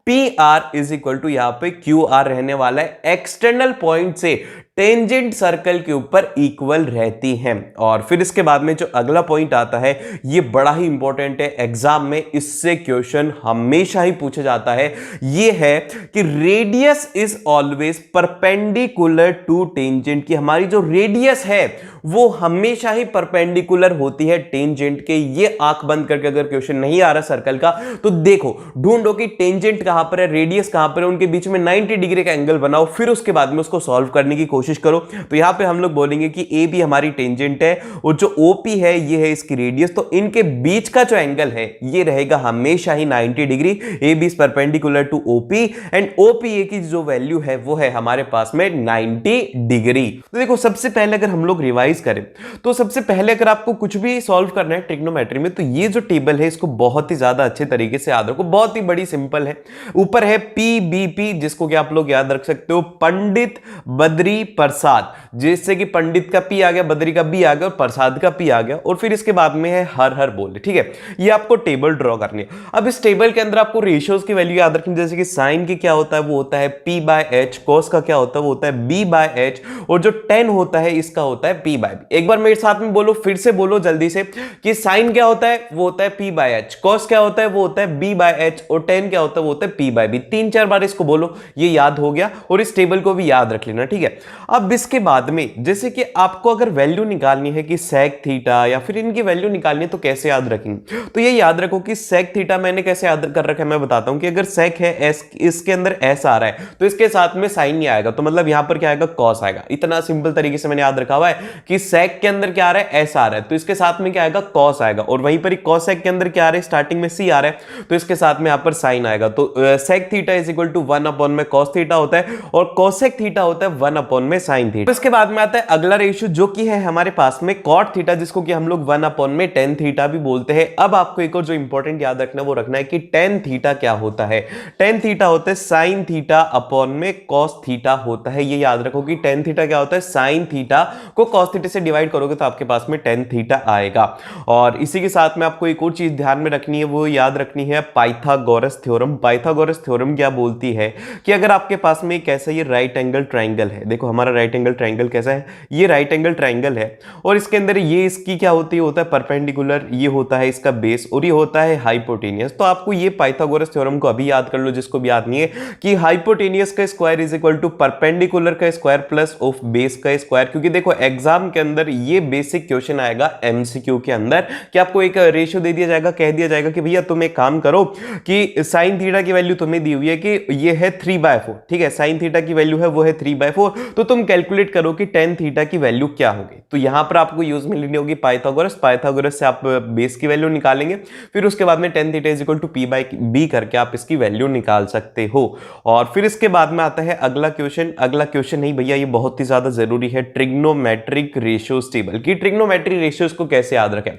P R is equal to यहां पे क्यू आर रहने वाला है, एक्सटर्नल पॉइंट से टेंजेंट सर्कल के ऊपर इक्वल रहती हैं। और फिर इसके बाद में जो अगला पॉइंट आता है ये बड़ा ही इंपॉर्टेंट है, एग्जाम में इससे क्वेश्चन हमेशा ही पूछा जाता है, ये है कि radius is always perpendicular to tangent. की हमारी जो रेडियस है वो हमेशा ही परपेंडिकुलर होती है टेंजेंट के। ये आंख बंद करके अगर क्वेश्चन नहीं आ रहा सर्कल का तो देखो, ढूंढो कि टेंजेंट कहां पर है, रेडियस कहां पर है, उनके बीच में 90 डिग्री का एंगल बनाओ, फिर उसके बाद में उसको सॉल्व करने की कोशिश करो। तो यहां पे हम लोग बोलेंगे कि ए बी हमारी टेंजेंट है और जो ओपी है ये है इसकी रेडियस, तो इनके बीच का जो एंगल है ये रहेगा हमेशा ही 90 degree. A B is perpendicular to OP and OP A की जो वैल्यू है वो है हमारे पास में 90 डिग्री। तो देखो सबसे पहले अगर हम लोग रिवाइज करें तो सबसे पहले अगर आपको कुछ भी सॉल्व करना है ट्रिग्नोमेट्री में तो ये जो टेबल है इसको बहुत ही ज्यादा अच्छे तरीके से याद रखो, बहुत ही बड़ी सिंपल है। ऊपर है पी बी पी जिसको कि आप लोग याद रख सकते हो पंडित बद्री प्रसाद, जिससे कि पंडित का पी आ गया, बद्री का बी आ गया और प्रसाद का पी आ गया। और फिर इसके बाद में है हर हर बोले, ठीक है। ये आपको टेबल ड्रॉ करनी है। अब इस टेबल के अंदर आपको रेशियोज की वैल्यू याद रखनी, जैसे कि साइन की क्या होता है वो होता है p बाय एच, कॉस का क्या होता है वो होता है b बाय एच और जो टेन होता है इसका होता है p बाय b। एक बार मेरे साथ में बोलो, फिर से बोलो जल्दी से कि साइन क्या होता है वो होता है p बाय एच, कॉस क्या होता है वो होता है b बाय एच और टेन क्या होता है वो होता है p बाय b। 3-4 बार इसको बोलो, ये याद हो गया और इस टेबल को भी याद रख लेना, ठीक है। अब इसके बाद में जैसे कि आपको अगर वैल्यू निकालनी है कि सेक थीटा या फिर इनकी वैल्यू निकालनी है तो कैसे याद रखेंगे, तो ये याद रखो कि सेक थीटा मैंने कैसे याद कर रखा है मैं बताता हूं कि अगर सेक है एस, इसके अंदर एस आ रहा है तो इसके साथ में साइन नहीं आएगा, तो मतलब यहां पर क्या आएगा कॉस आएगा। इतना सिंपल तरीके से मैंने याद रखा हुआ है कि सेक के अंदर क्या आ रहा है एस आ रहा है तो इसके साथ में क्या आएगा कॉस आएगा, और वहीं पर कॉसेक के अंदर क्या आ रहा है स्टार्टिंग में सी आ रहा है तो इसके साथ में यहां पर साइन आएगा। तो sec theta is equal to 1 upon में कॉस थीटा होता है और कॉसेक थीटा होता है 1 अपॉन में साइन थीटा। इसके बाद में आता है अगला रेशियो जो कि है हमारे पास में कॉट थीटा, जिसको कि हम लोग 1 अपॉन में टेन थीटा भी बोलते हैं। अब आपको एक और जो इंपॉर्टेंट याद रखना वो रखना है कि टेन थीटा क्या होता है। टेन थीटा होता है साइन थीटा अपॉन में कॉस थीटा होता है। ये याद रखो कि टेन थीटा क्या होता है, साइन थीटा को कॉस थीटा से डिवाइड करोगे तो आपके पास में टेन थीटा आएगा। और इसी के साथ में आपको एक और चीज ध्यान में रखनी है, वो याद रखनी है पाइथागोरस थ्योरम। पाइथागोरस थ्योरम क्या बोलती है कि अगर आपके पास में कैसा ये राइट एंगल ट्राइंगल है, देखो हमारा राइट एंगल ट्राइंगल ट्राइंगल कैसा है, ये राइट एंगल ट्राइंगल है, और इसके अंदर ये इसकी क्या होती है, होता है परपेंडिकुलर, ये होता है इसका बेस, और ये होता है हाइपोटेनियस। तो आपको ये पाइथागोरस थ्योरम को अभी याद कर लो जिसको भी याद नहीं है, कि हाइपोटेनियस का square is equal to perpendicular का स्क्वायर प्लस ऑफ बेस का स्क्वायर। क्योंकि देखो एग्जाम के अंदर ये बेसिक क्वेश्चन आएगा एमसीक्यू के अंदर, कि आपको एक रेशियो दे दिया जाएगा, कह दिया जाएगा कि भैया तुम एक काम करो कि साइन थीटा की वैल्यू तुम्हें दी हुई है कि ये है 3/4, ठीक है, साइन थीटा की वैल्यू है वो है 3/4, तो तुम कैलकुलेट करो कि टेन थीटा की वैल्यू क्या होगी। तो यहां पर आपको यूज में लेनी होगी पाइथागोरस, पाइथागोरस से आप बेस की वैल्यू निकालेंगे, फिर उसके बाद में tan theta is equal to p/b करके आप इसकी वैल्यू निकाल सकते हो। और फिर इसके बाद में आता है अगला क्वेश्चन, अगला क्वेश्चन नहीं भैया ये बहुत ही ज्यादा जरूरी है, ट्रिग्नोमेट्रिक रेशियोज टेबल की ट्रिग्नोमेट्रिक रेशियोज को कैसे याद रखें।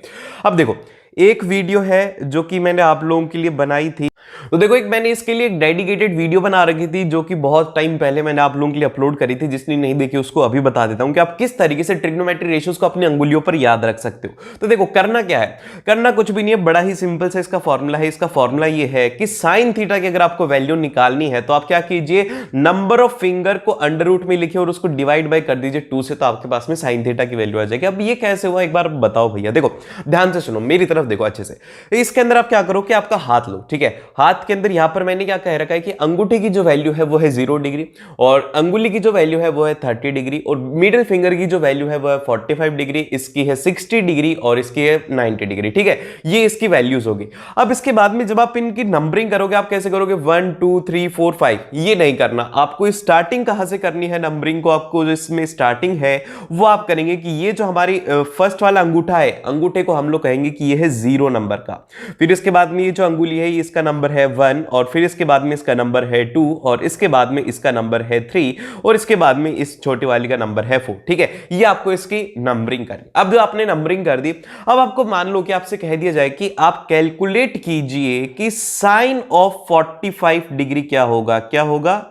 अब देखो एक वीडियो है जो कि मैंने आप लोगों के लिए बनाई थी, तो देखो एक मैंने इसके लिए एक डेडिकेटेड वीडियो बना रखी थी जो कि बहुत टाइम पहले मैंने आप लोगों के लिए अपलोड करी थी, जिसने नहीं देखी उसको अभी बता देता हूं कि आप किस तरीके से ट्रिग्नोमेट्रिक रेशियोज को अपनी अंगुलियों पर याद रख सकते हो। तो देखो करना क्या है, करना कुछ भी नहीं है, बड़ा ही सिंपल सा इसका फॉर्मूला है। इसका फॉर्मूला ये है कि साइन थीटा की अगर आपको वैल्यू निकालनी है तो आप क्या कीजिए, नंबर ऑफ फिंगर को अंडर रूट में लिखिए और उसको डिवाइड बाय कर दीजिए 2 से, तो आपके पास में साइन थीटा की वैल्यू आ जाएगी। अब ये कैसे हुआ एक बार बताओ भैया, देखो ध्यान से सुनो, मेरी तरफ देखो अच्छे से। इसके अंदर आप क्या करो कि आपका हाथ लो, ठीक है, हाथ के अंदर यहां पर मैंने क्या कह रखा है कि अंगूठे की जो वैल्यू है वो है 0 डिग्री, और अंगुली की जो वैल्यू है वो है 30 डिग्री, और मिडिल फिंगर की जो वैल्यू है वो है 45 डिग्री, इसकी है 60 डिग्री और इसकी है 90 डिग्री, ठीक है, ये इसकी वैल्यूज होगी। अब इसके बाद में जब आप इनकी नंबरिंग करोगे आप कैसे करोगे, 1 2 3 4 5, ये नहीं करना, आपको स्टार्टिंग कहां से करनी है नंबरिंग को, आपको इसमें स्टार्टिंग है वो आप करेंगे कि ये जो हमारी फर्स्ट वाला अंगूठा है, अंगूठे को हम लोग कहेंगे कि ये है 0 नंबर का, फिर इसके बाद में ये जो अंगुली है इसका नंबर है 1, और फिर इसके बाद में इसका नंबर है 2, और इसके बाद में इसका नंबर है 3, और इसके बाद में इस छोटी वाली का नंबर है 4, ठीक है, ये आपको इसकी नंबरिंग करनी। अब जो आपने नंबरिंग कर दी, अब आपको मान लो कि आपसे कह दिया जाए कि आप कैलकुलेट कीजिए कि साइन ऑफ 45 डिग्री क्या होगा, क्या होगा,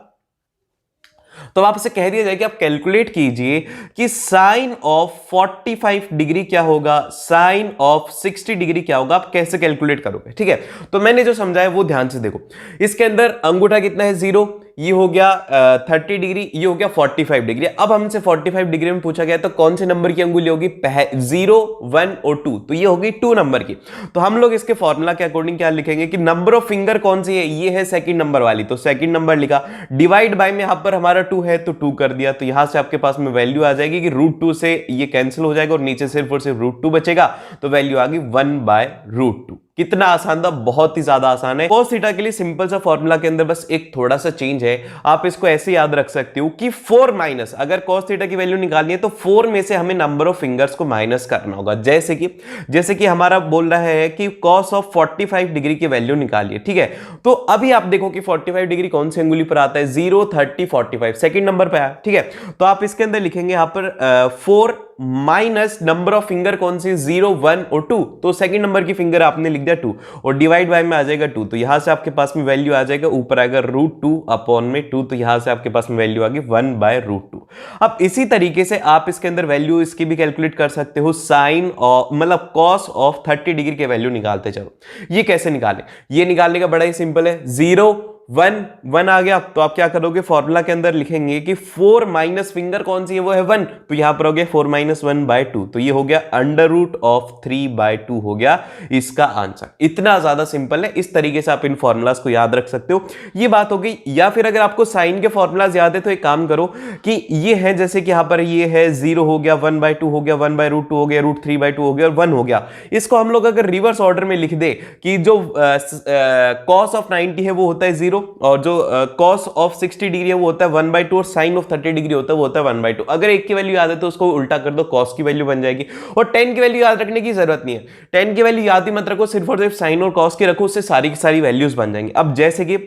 तो आपसे कह दिया जाए कि आप कैलकुलेट कीजिए कि साइन ऑफ 45 डिग्री क्या होगा, साइन ऑफ 60 डिग्री क्या होगा, आप कैसे कैलकुलेट करोगे, ठीक है। तो मैंने जो समझाया वो ध्यान से देखो, इसके अंदर अंगूठा कितना है 0, ये हो गया 30 डिग्री, ये हो गया 45 डिग्री। अब हमसे 45 डिग्री में पूछा गया तो कौन से नंबर की अंगुली होगी, 0 1 और 2, तो ये होगी 2 नंबर की। तो हम लोग इसके फॉर्मूला के अकॉर्डिंग क्या लिखेंगे कि नंबर ऑफ फिंगर कौन सी है, ये है सेकंड नंबर वाली, तो सेकंड नंबर लिखा, डिवाइड बाय में यहां पर हमारा 2 है तो 2 कर दिया, तो यहां से आपके पास में वैल्यू आ जाएगी कि √2 से ये कैंसिल हो जाएगा और नीचे सिर्फ और सिर्फ √2 बचेगा, तो वैल्यू आ गई 1/√2। कितना आसान था, बहुत ही ज्यादा आसान है। cos थीटा के लिए सिंपल सा फॉर्मूला के अंदर बस एक थोड़ा सा चेंज है, आप इसको ऐसे याद रख सकते हो कि 4 माइनस, अगर cos थीटा की वैल्यू निकालनी है तो 4 में से हमें नंबर ऑफ फिंगर्स को माइनस करना होगा। जैसे कि हमारा बोल रहा है कि cos ऑफ 45 डिग्री की वैल्यू निकालिए, ठीक है, तो अभी आप देखो कि 45 डिग्री कौन सी अंगुली पर आता है, 0 30 45 सेकंड नंबर पे आया, ठीक है, तो आप इसके अंदर लिखेंगे यहां पर 4 माइनस नंबर ऑफ फिंगर कौन सी, 0 1 और 2, तो सेकंड नंबर की फिंगर आपने लिख दिया 2 और डिवाइड बाय में आ जाएगा 2, तो यहां से आपके पास में वैल्यू आ जाएगा, ऊपर आएगा √2 अपॉन में 2, तो यहां से आपके पास में वैल्यू आ गई 1/√2। अब इसी तरीके से आप इसके अंदर वैल्यू इसकी भी कैलकुलेट कर सकते हो, साइन और मतलब cos ऑफ 30 डिग्री के वैल्यू निकालते चलो। ये कैसे निकाले, ये निकालने का बड़ा ही सिंपल है, 0 1 आ गया, तो आप क्या करोगे, फॉर्मूला के अंदर लिखेंगे कि 4 माइनस फिंगर कौन सी है, वो है 1, तो यहां पर हो गया 4 माइनस 1/2, तो ये हो गया √3/2 हो गया इसका आंसर। इतना ज्यादा सिंपल है, इस तरीके से आप इन फॉर्मूलाज को याद रख सकते हो, ये बात हो गई। या फिर अगर आपको साइन के फॉर्मूलाज याद है तो एक काम करो कि ये है, जैसे कि यहां पर ये है 0 हो गया, 1/2 हो गया, 1/√2 हो गया, √3/2 हो गया और 1 हो गया। इसको हम लोग अगर रिवर्स ऑर्डर में लिख दे कि जो cos ऑफ 90 है वो होता है 0, और जो cos ऑफ 60 डिग्री है वो होता है 1/2, और साइन ऑफ 30 डिग्री होता है वो होता है 1/2। अगर एक की वैल्यू याद है तो उसको उल्टा कर दो, cos की वैल्यू बन जाएगी। और 10 की वैल्यू याद रखने की जरूरत नहीं है, 10 की वैल्यू याद ही मत रखो, सिर्फ और सिर्फ साइन और cos की रखो, उससे सारी की सारी वैल्यूज बन जाएंगी। अब जैसे कि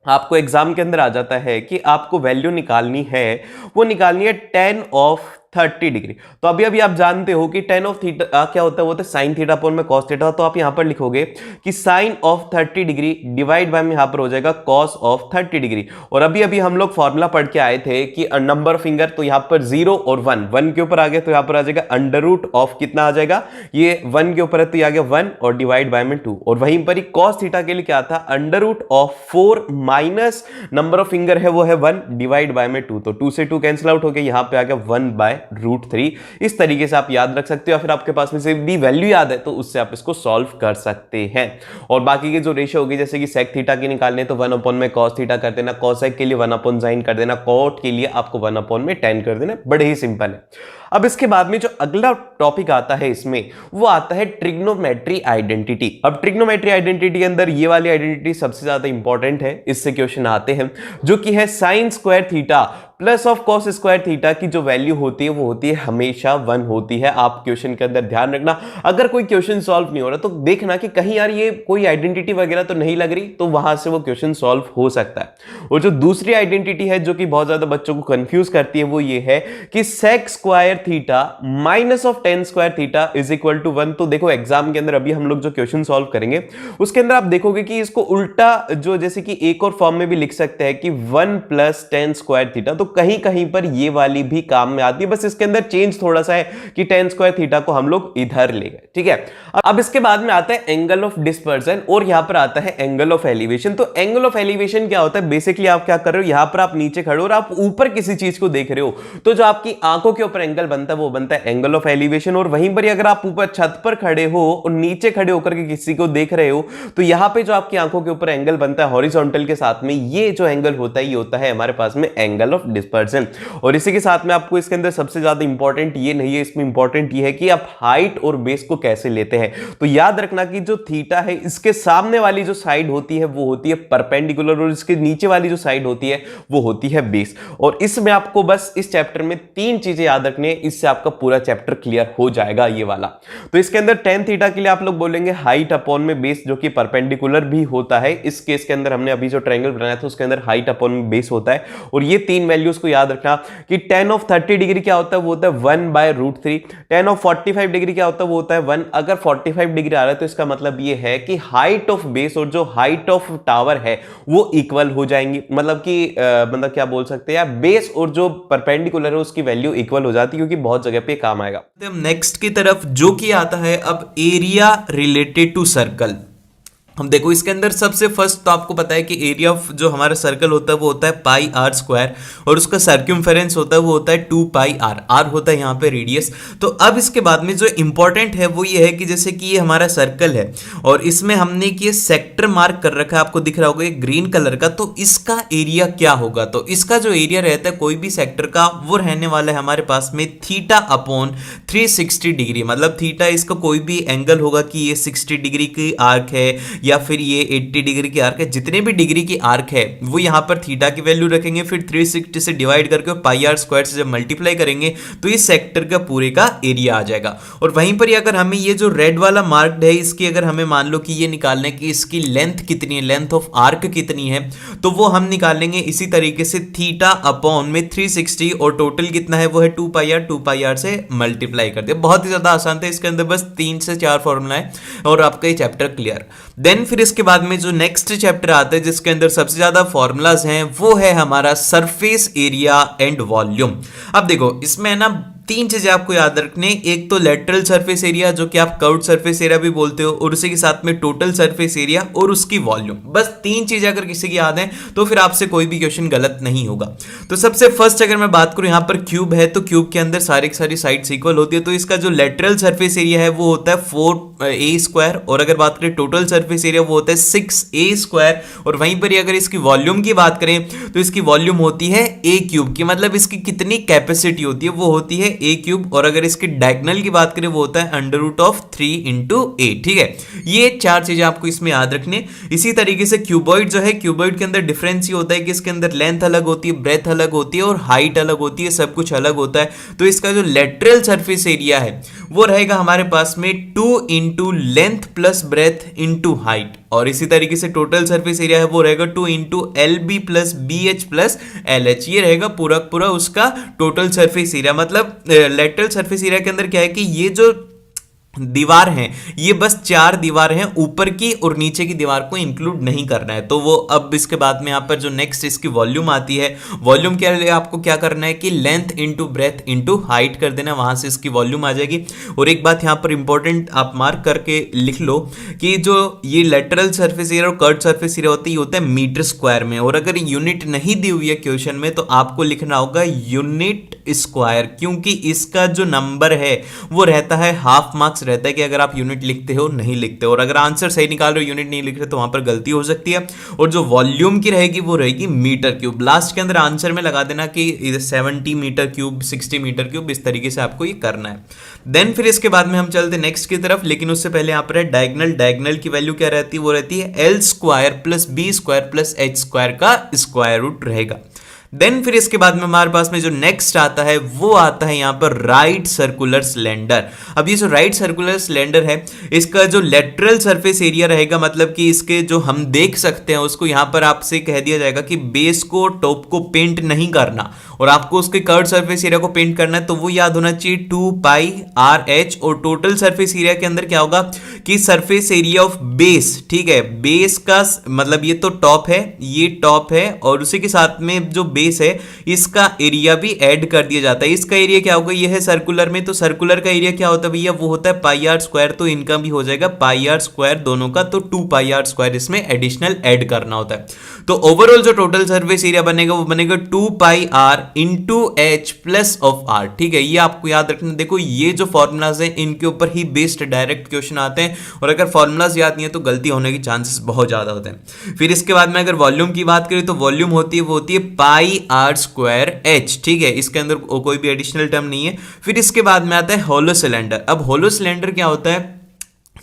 आपको एग्जाम के अंदर आ जाता है कि आपको वैल्यू निकालनी है, वो निकालनी है 10 ऑफ 30 डिग्री। तो अभी अभी आप जानते हो कि टेन ऑफ थीटा क्या होता है, वो होता है साइन थीटा अपॉन में कॉस थीटा। तो आप यहां पर लिखोगे कि sine of 30 degree divide by में यहां पर हो जाएगा कॉस ऑफ 30 डिग्री। और अभी अभी हम लोग फॉर्मूला पढ़ के आए थे कि नंबर ऑफ फिंगर, तो यहां पर 0 और 1 के ऊपर आ गया, तो यहां पर आ जाएगा अंडर रूट ऑफ कितना आ जाएगा, ये 1 के ऊपर है तो ये आ गया 1 और डिवाइड बाय में 2। और वहीं पर ही कॉस थीटा के लिए क्या था, under root of 4 minus number of finger है वो है 1 डिवाइड बाय में 2। तो 2 से 2 कैंसिल आउट हो गया, यहां पे आ गया 1 बाय रूट 3। इस तरीके से आप याद रख सकते हो, या फिर आपके पास में से भी वैल्यू याद है तो उससे आप इसको सॉल्व कर सकते हैं। और बाकी के जो रेशियो होगी, जैसे कि सेक थीटा की निकालने तो 1 अपॉन में कॉस थीटा कर देना, कॉसेक के लिए 1 अपॉन साइन कर देना, कॉट के लिए आपको 1 अपॉन में tan कर देना, बड़े ही सिंपल है। अब इसके बाद में जो अगला टॉपिक आता है इसमें, वो आता है ट्रिग्नोमेट्री आइडेंटिटी। अब ट्रिग्नोमेट्री आइडेंटिटी के अंदर ये वाली आइडेंटिटी सबसे ज्यादा इंपॉर्टेंट है, इससे क्वेश्चन आते हैं, जो कि है sine square theta plus of cos square theta की जो वैल्यू होती है वो होती है हमेशा 1 होती है। आप क्वेश्चन के अंदर ध्यान रखना, अगर कोई क्वेश्चन सॉल्व नहीं हो रहा तो देखना कि कहीं यार ये कोई आइडेंटिटी वगैरह तो नहीं लग रही, तो वहां से वो क्वेश्चन सॉल्व हो सकता है। और जो दूसरी आइडेंटिटी है जो कि बहुत ज्यादा बच्चों को कंफ्यूज करती है, वो ये है कि sec square theta minus of tan square theta is equal to 1। तो देखो एग्जाम के अंदर अभी हम लोग जो क्वेश्चन सॉल्व करेंगे उसके अंदर आप देखोगे कि इसको उल्टा, जो जैसे कि एक और फॉर्म में भी लिख सकते हैं कि 1 प्लस टेन स्क्वायर थीटा, तो कहीं कहीं पर ये वाली भी काम में आती है, बस इसके अंदर चेंज थोड़ा सा है कि टेन स्क्वायर थीटा को हम लोग इधर ले गए, ठीक है। अब इसके बाद में आता है एंगल ऑफ डिस्पर्जन और यहां पर आता है एंगल ऑफ एलिवेशन। तो एंगल ऑफ एलिवेशन क्या होता है, बेसिकली आप क्या कर रहे हो, यहां पर आप नीचे खड़े हो और आप ऊपर किसी चीज को देख रहे हो, तो जो आपकी आंखों के ऊपर एंगल बनता है वो बनता है एंगल ऑफ एलिवेशन। और वहीं पर अगर आप ऊपर छत पर खड़े हो और नीचे खड़े होकर के किसी को देख रहे हो, तो यहां पे जो आपकी आंखों के ऊपर एंगल बनता है हॉरिजॉन्टल के साथ में, ये जो एंगल होता है ये होता है हमारे पास में एंगल ऑफ डिस्पर्जन। और इसी के साथ में आपको इसके अंदर सबसे ज्यादा इंपॉर्टेंट ये नहीं है, इसमें इंपॉर्टेंट ये है कि आप हाइट और बेस को कैसे लेते हैं। तो याद रखना कि जो थीटा है इसके सामने वाली जो साइड होती है वो होती है परपेंडिकुलर, और इसके नीचे वाली जो साइड होती है वो होती है बेस। और इसमें आपको बस इस चैप्टर में 3 चीजें याद रखनी है, इससे आपका पूरा चैप्टर क्लियर हो जाएगा ये वाला। तो इसके अंदर टेन थीटा के लिए आप लोग बोलेंगे हाइट अपॉन में बेस, जो कि परपेंडिकुलर भी होता है। इस केस के अंदर हमने अभी जो ट्रायंगल बनाया था उसके अंदर हाइट अपॉन में बेस होता है। और ये 3 वैल्यूज को याद रखना कि टेन ऑफ 30 डिग्री क्या होता है, वो होता है 1 by root 3। Tan of 45 degree क्या होता है, वो होता है 1। अगर 45 डिग्री आ रहा है तो इसका मतलब ये है कि हाइट ऑफ बेस और जो हाइट ऑफ टावर है वो इक्वल हो जाएंगी, मतलब कि मतलब क्या बोल सकते हैं, बेस और जो परपेंडिकुलर है उसकी वैल्यू इक्वल हो जाती है, क्योंकि बहुत जगह पे काम आएगा। नेक्स्ट की तरफ जो कि आता है अब एरिया रिलेटेड टू सर्कल। हम देखो इसके अंदर सबसे फर्स्ट तो आपको पता है कि एरिया ऑफ जो हमारा सर्कल होता है वो होता है पाई आर स्क्वायर, और उसका सर्क्यूमफेरेंस होता है वो होता है 2 पाई आर। आर होता है यहाँ पे रेडियस। तो अब इसके बाद में जो इंपॉर्टेंट है वो ये है कि जैसे कि ये हमारा सर्कल है और इसमें हमने कि सेक्टर मार्क कर रखा है, आपको दिख रहा होगा ग्रीन कलर का, तो इसका एरिया क्या होगा। तो इसका जो एरिया रहता है कोई भी सेक्टर का, वो रहने वाला है हमारे पास में थीटा अपॉन 360 डिग्री। मतलब थीटा इसका कोई भी एंगल होगा कि ये 60 डिग्री की आर्क है या फिर ये 80 डिग्री की आर्क है, जितने भी डिग्री की आर्क है वो यहां पर थीटा की वैल्यू रखेंगे, फिर 360 से डिवाइड करके पाई आर स्क्वायर से जब मल्टीप्लाई करेंगे तो इस सेक्टर का पूरे का एरिया आ जाएगा। और वहीं पर अगर हमें ये जो रेड वाला मार्क्ड है इसकी अगर हमें मान लो कि ये निकालना है कि इसकी लेंथ कितनी है, लेंथ ऑफ आर्क कितनी है, तो वो हम निकालेंगे इसी तरीके से थीटा अपॉन में 360 और टोटल कितना है वो है 2 पाई आर से मल्टीप्लाई कर दिया। बहुत ही ज्यादा आसान था, इसके अंदर बस 3 से 4 फॉर्मूला है और आपका ये चैप्टर क्लियर। देन फिर इसके बाद में जो नेक्स्ट चैप्टर आता है जिसके अंदर सबसे ज्यादा फॉर्मूलाज हैं वो है हमारा सरफेस एरिया एंड वॉल्यूम। अब देखो इसमें ना 3 चीजें आपको याद रखने, एक तो लेटरल सरफेस एरिया जो कि आप कर्व्ड सरफेस एरिया भी बोलते हो, और उसी के साथ में टोटल सरफेस एरिया और उसकी वॉल्यूम। बस 3 चीजें अगर किसी की याद है तो फिर आपसे कोई भी क्वेश्चन गलत नहीं होगा। तो सबसे फर्स्ट अगर मैं बात करूं, यहां पर क्यूब है तो क्यूब के अंदर सारी साइड्स इक्वल होती है, तो इसका जो लेटरल सरफेस एरिया है वो होता है 4a स्क्वायर, और अगर बात करें टोटल सरफेस एरिया वो होता है 6a स्क्वायर। और वहीं पर अगर इसकी वॉल्यूम की बात करें तो इसकी वॉल्यूम होती है a क्यूब की, मतलब इसकी कितनी कैपेसिटी होती है वो होती है a क्यूब। और अगर इसके डायगोनल की बात करें वो होता है under root of 3 into a। ठीक है, ये 4 चीजें आपको इसमें याद रखने। इसी तरीके से क्यूबॉइड जो है, क्यूबॉइड के अंदर डिफरेंस ये होता है कि इसके अंदर लेंथ अलग होती है, ब्रेथ अलग होती है और हाइट अलग होती है, सब कुछ अलग होता है। तो इसका जो लेटरल सरफेस एरिया है वो रहेगा हमारे पास में 2 into length plus breadth into height. और इसी तरीके से टोटल सरफेस एरिया है वो रहेगा 2 into l b plus b h plus l h. ये रहेगा पूरा पूरा उसका टोटल सरफेस एरिया। मतलब लेटरल सरफेस एरिया के अंदर क्या है कि ये जो दीवार हैं ये बस 4 दीवार हैं, ऊपर की और नीचे की दीवार को इंक्लूड नहीं करना है। तो वो अब इसके बाद में यहाँ पर जो नेक्स्ट इसकी वॉल्यूम आती है, वॉल्यूम के लिए आपको क्या करना है कि length into breadth into height कर देना, वहां से इसकी वॉल्यूम आ जाएगी। और एक बात यहाँ पर इंपॉर्टेंट आप मार्क करके लिख लो कि जो ये लेटरल सर्फेस एरिया और कर्व सर्फेस एरिया होता है ये होता है मीटर स्क्वायर में, और अगर यूनिट नहीं दी हुई है क्वेश्चन में तो आपको लिखना होगा यूनिट स्क्वायर, क्योंकि इसका जो नंबर है वो रहता है हाफ मार्क्स रहता है कि अगर आप यूनिट लिखते हो नहीं लिखते, और अगर आंसर सही निकाल रहे हो यूनिट नहीं लिख रहे तो वहां पर गलती हो सकती है। और जो वॉल्यूम की रहेगी वो रहेगी मीटर क्यूब। लास्ट के अंदर आंसर में लगा देना कि 70 मीटर क्यूब, 60 मीटर क्यूब, इस तरीके से आपको ये करना है। देन फिर इसके बाद में हम चलते नेक्स्ट की तरफ, लेकिन उससे पहले यहाँ पर है डायगनल। डायगनल की वैल्यू क्या रहती है, वो रहती है l square plus b square plus h square का स्क्वायर रूट रहेगा। देन फिर इसके बाद में हमारे पास में जो नेक्स्ट आता है वो आता है यहाँ पर राइट सर्कुलर सिलेंडर। अब ये जो राइट सर्कुलर सिलेंडर है इसका जो लेटरल सरफेस एरिया रहेगा, मतलब कि इसके जो हम देख सकते हैं उसको यहाँ पर आपसे कह दिया जाएगा कि बेस को टॉप को पेंट नहीं करना और आपको उसके कर्व सरफेस एरिया को पेंट करना है, तो वो याद होना चाहिए 2 पाई आर एच। और टोटल सरफेस एरिया के अंदर क्या होगा कि सरफेस एरिया ऑफ बेस, ठीक है, बेस का मतलब ये तो टॉप है, ये टॉप है, और उसी के साथ में जो बेस है इसका एरिया भी ऐड कर दिया जाता है। इसका एरिया क्या होगा, ये है सर्कुलर में, तो सर्कुलर का एरिया क्या होता है भैया, वो होता है पाई आर स्क्वायर, तो इनका भी हो जाएगा पाई आर स्क्वायर दोनों का, तो 2 पाई आर स्क्वायर इसमें एडिशनल ऐड करना होता है। तो ओवरऑल जो टोटल सरफेस एरिया बनेगा वो बनेगा 2 pi R into H plus of R, ठीक है। ये आपको याद रखना। देखो ये जो फॉर्मूलाज हैं इनके ऊपर ही बेस्ड डायरेक्ट क्वेश्चन आते हैं, और अगर फॉर्मूलाज याद नहीं है तो गलती होने के चांसेस बहुत ज्यादा होते हैं। फिर इसके बाद में अगर वॉल्यूम की बात करें तो वॉल्यूम होती है वो होती है पाई आर स्क्वायर एच, ठीक है, इसके अंदर कोई भी एडिशनल टर्म नहीं है। फिर इसके बाद में आता है होलो सिलेंडर। अब होलो सिलेंडर क्या होता है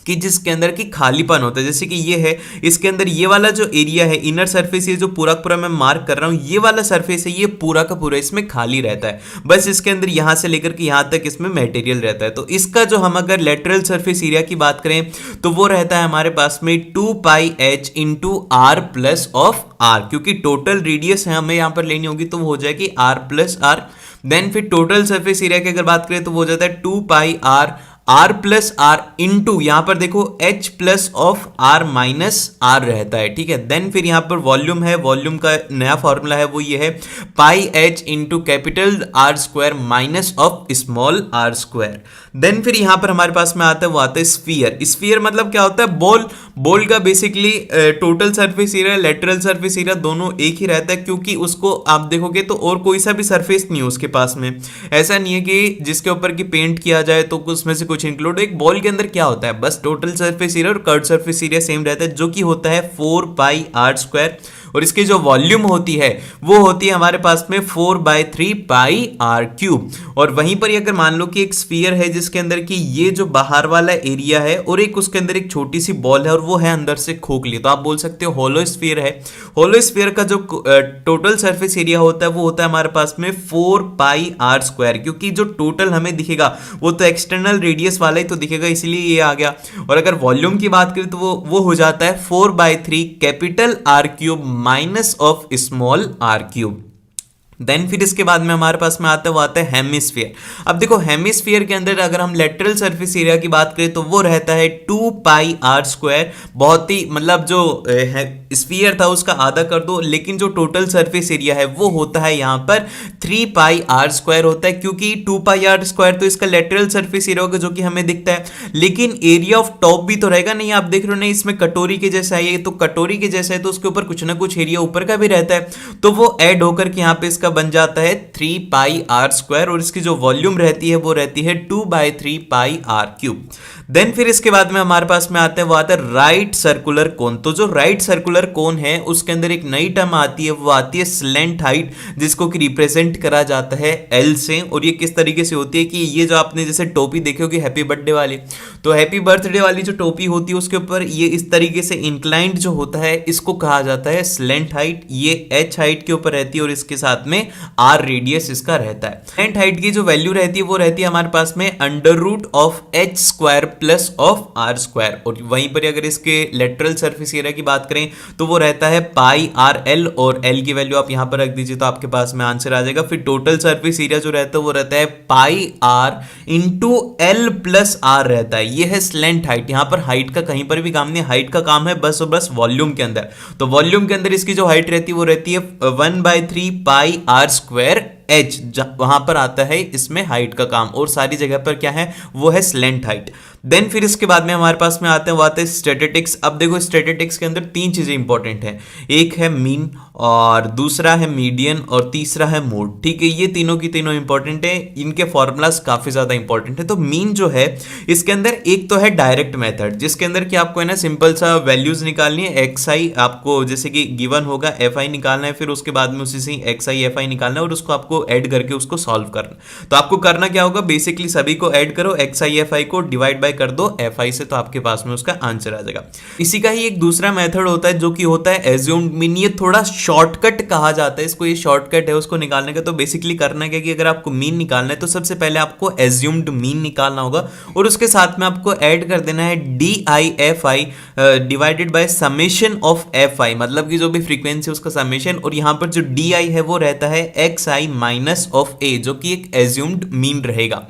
कि जिसके अंदर की खालीपन होता है, जैसे कि ये है, इसके अंदर ये वाला जो एरिया है इनर सरफेस, ये जो पूरा पूरा मैं मार्क कर रहा हूं, ये वाला सरफेस है ये पूरा का पूरा इसमें खाली रहता है, बस इसके अंदर यहां से लेकर के यहां तक इसमें मटेरियल रहता है। तो इसका जो हम अगर लेटरल सरफेस एरिया की बात करें तो वो रहता है हमारे पास में 2 pi H into R plus of R, क्योंकि टोटल रेडियस है हमें यहां पर लेनी होगी तो वो हो जाएगी आर प्लस आर। देन फिर टोटल सरफेस एरिया की अगर बात करें तो वो हो जाता है 2 pi R R plus R into यहां पर देखो H plus of R minus R रहता है, ठीक है। देन फिर यहां पर वॉल्यूम है, वॉल्यूम का नया फॉर्मूला है वो ये है pi H into capital R square minus of small R square. Then फिर यहां पर हमारे पास में आता है वो आता है स्फीयर। स्फीयर मतलब क्या होता है, बॉल। बॉल का basically total surface area lateral surface area दोनों एक ही रहता है, क्योंकि उसको आप देखोगे तो और कोई सा भी सरफेस नहीं है उसके पास में। ऐसा नहीं है कि जिसके ऊपर की पेंट किया जाए तो उसमें से कुछ इंक्लूड। एक बॉल के अंदर क्या होता है, बस टोटल सरफेस एरिया और कर्व सरफेस एरिया सेम रहता है, जो कि होता है 4 पाई आर स्क्वायर, और इसकी जो वॉल्यूम होती है वो होती है हमारे पास में 4/3 पाई आर क्यूब। और वहीं पर अगर मान लो कि एक स्फीयर है जिसके अंदर की ये जो बाहर वाला एरिया है और एक उसके अंदर एक छोटी सी बॉल है और वो है अंदर से खोखली, तो आप बोल सकते हो होलो स्फीयर है। होलो स्फीयर का जो टोटल सरफेस एरिया होता है वो होता है हमारे पास में 4 पाई आर स्क्वायर, क्योंकि जो टोटल हमें दिखेगा वो तो एक्सटर्नल रेडियस वाला ही तो दिखेगा, इसलिए ये आ गया। और अगर वॉल्यूम की बात करें तो वो हो जाता है 4/3 capital r cube minus of small r cube. Then फिर इसके बाद में हमारे पास में आता है वो आता है हेमिस्फीयर। अब देखो हेमिस्फीयर के अंदर अगर हम लेटरल सरफेस एरिया की बात करें तो वो रहता है 2 पाई आर स्क्वायर। बहुत ही मतलब जो स्फीयर था उसका आधा कर दो, लेकिन जो टोटल सरफेस एरिया है वो होता है यहाँ पर 3 पाई आर स्क्वायर होता है, क्योंकि 2 पाई आर स्क्वायर तो इसका लेटरल सरफेस एरिया होगा जो कि हमें दिखता है, लेकिन एरिया ऑफ टॉप भी तो रहेगा नहीं। आप देख रहे हो ना इसमें कटोरी के जैसा है, ये तो कटोरी के जैसा है तो उसके ऊपर कुछ ना कुछ एरिया ऊपर का भी रहता है, तो वो ऐड होकर के यहाँ पे इसका बन जाता है 3 पाई आर स्क्वायर, और इसकी जो वॉल्यूम रहती है वो रहती है 2/3 पाई आर क्यूब। देन फिर इसके बाद में हमारे पास में आता है वो आता है राइट सर्कुलर कोन। तो जो राइट सर्कुलर कोन है उसके अंदर एक नई टर्म आती है, वो आती है स्लेंट हाइट, जिसको कि रिप्रेजेंट करा जाता है एल से। और ये किस तरीके से होती है कि ये जो आपने जैसे टोपी देखी होगी हैप्पी बर्थडे वाली, तो हैप्पी बर्थडे वाली जो टोपी होती है उसके ऊपर ये इस तरीके से इंक्लाइंड जो होता है इसको कहा जाता है स्लेंट हाइट। ये h हाइट के ऊपर रहती है और इसके साथ में r रेडियस इसका रहता है। स्लेंट हाइट की जो वैल्यू रहती है वो रहती है हमारे पास में under root of h square plus of r square. और वहीं पर अगर इसके लेटरल सरफेस एरिया की बात करें तो वो रहता है पाई आर एल, और l की वैल्यू आप यहां पर रख दीजिए तो आपके पास में आंसर आ जाएगा। फिर टोटल सरफेस एरिया जो रहता है वो रहता है pi R into L plus R रहता है। ये है स्लेंट हाइट। यहां पर हाइट का कहीं पर भी काम नहीं, हाइट का काम है बस और बस वॉल्यूम के अंदर। तो वॉल्यूम के अंदर इसकी जो हाइट रहती है वो रहती है 1/3 पाई आर स्क्वायर h, वहां पर आता है इसमें हाइट का काम, और सारी जगह पर क्या है वो है स्लेंट हाइट। देन फिर इसके बाद में हमारे पास में आते हैं वो आते हैं स्टैटिस्टिक्स। अब देखो स्टैटिस्टिक्स के अंदर तीन चीजें इंपॉर्टेंट हैं, एक है मीन और दूसरा है मीडियन और तीसरा है मोड। ठीक है, ये तीनों की तीनों इंपॉर्टेंट है, इनके फॉर्मूलाज काफी ज्यादा इंपॉर्टेंट है। तो मीन जो है इसके अंदर एक तो है डायरेक्ट मेथड, जिसके अंदर कि आपको है ना सिंपल सा वैल्यूज निकालनी है। एक्स आई आपको जैसे कि गिवन होगा एफ आई निकालना है, फिर उसके बाद में उसी से एक्स आई एफ आई निकालना है और उसको आपको ऐड करके उसको सॉल्व करना। तो आपको करना क्या होगा, बेसिकली सभी को ऐड करो, एक्स आई एफ आई को डिवाइड बाय कर दो एफ आई से, तो आपके पास में उसका आंसर आ जाएगा। इसी का ही एक दूसरा मेथड होता है जो कि होता है एज्यूम्ड मीन। ये थोड़ा शॉर्टकट कहा जाता है इसको, ये शॉर्टकट है उसको निकालने का। तो बेसिकली करना क्या कि अगर आपको मीन निकालना है तो सबसे पहले आपको एज्यूम्ड मीन निकालना होगा और उसके साथ में आपको ऐड कर देना है D I F I divided by summation of F I, मतलब कि जो भी फ्रीक्वेंसी उसका समेशन, और यहां पर जो डी आई है वो रहता है एक्स आई माइनस ऑफ ए, जो कि एक एज्यूम्ड मीन रहेगा।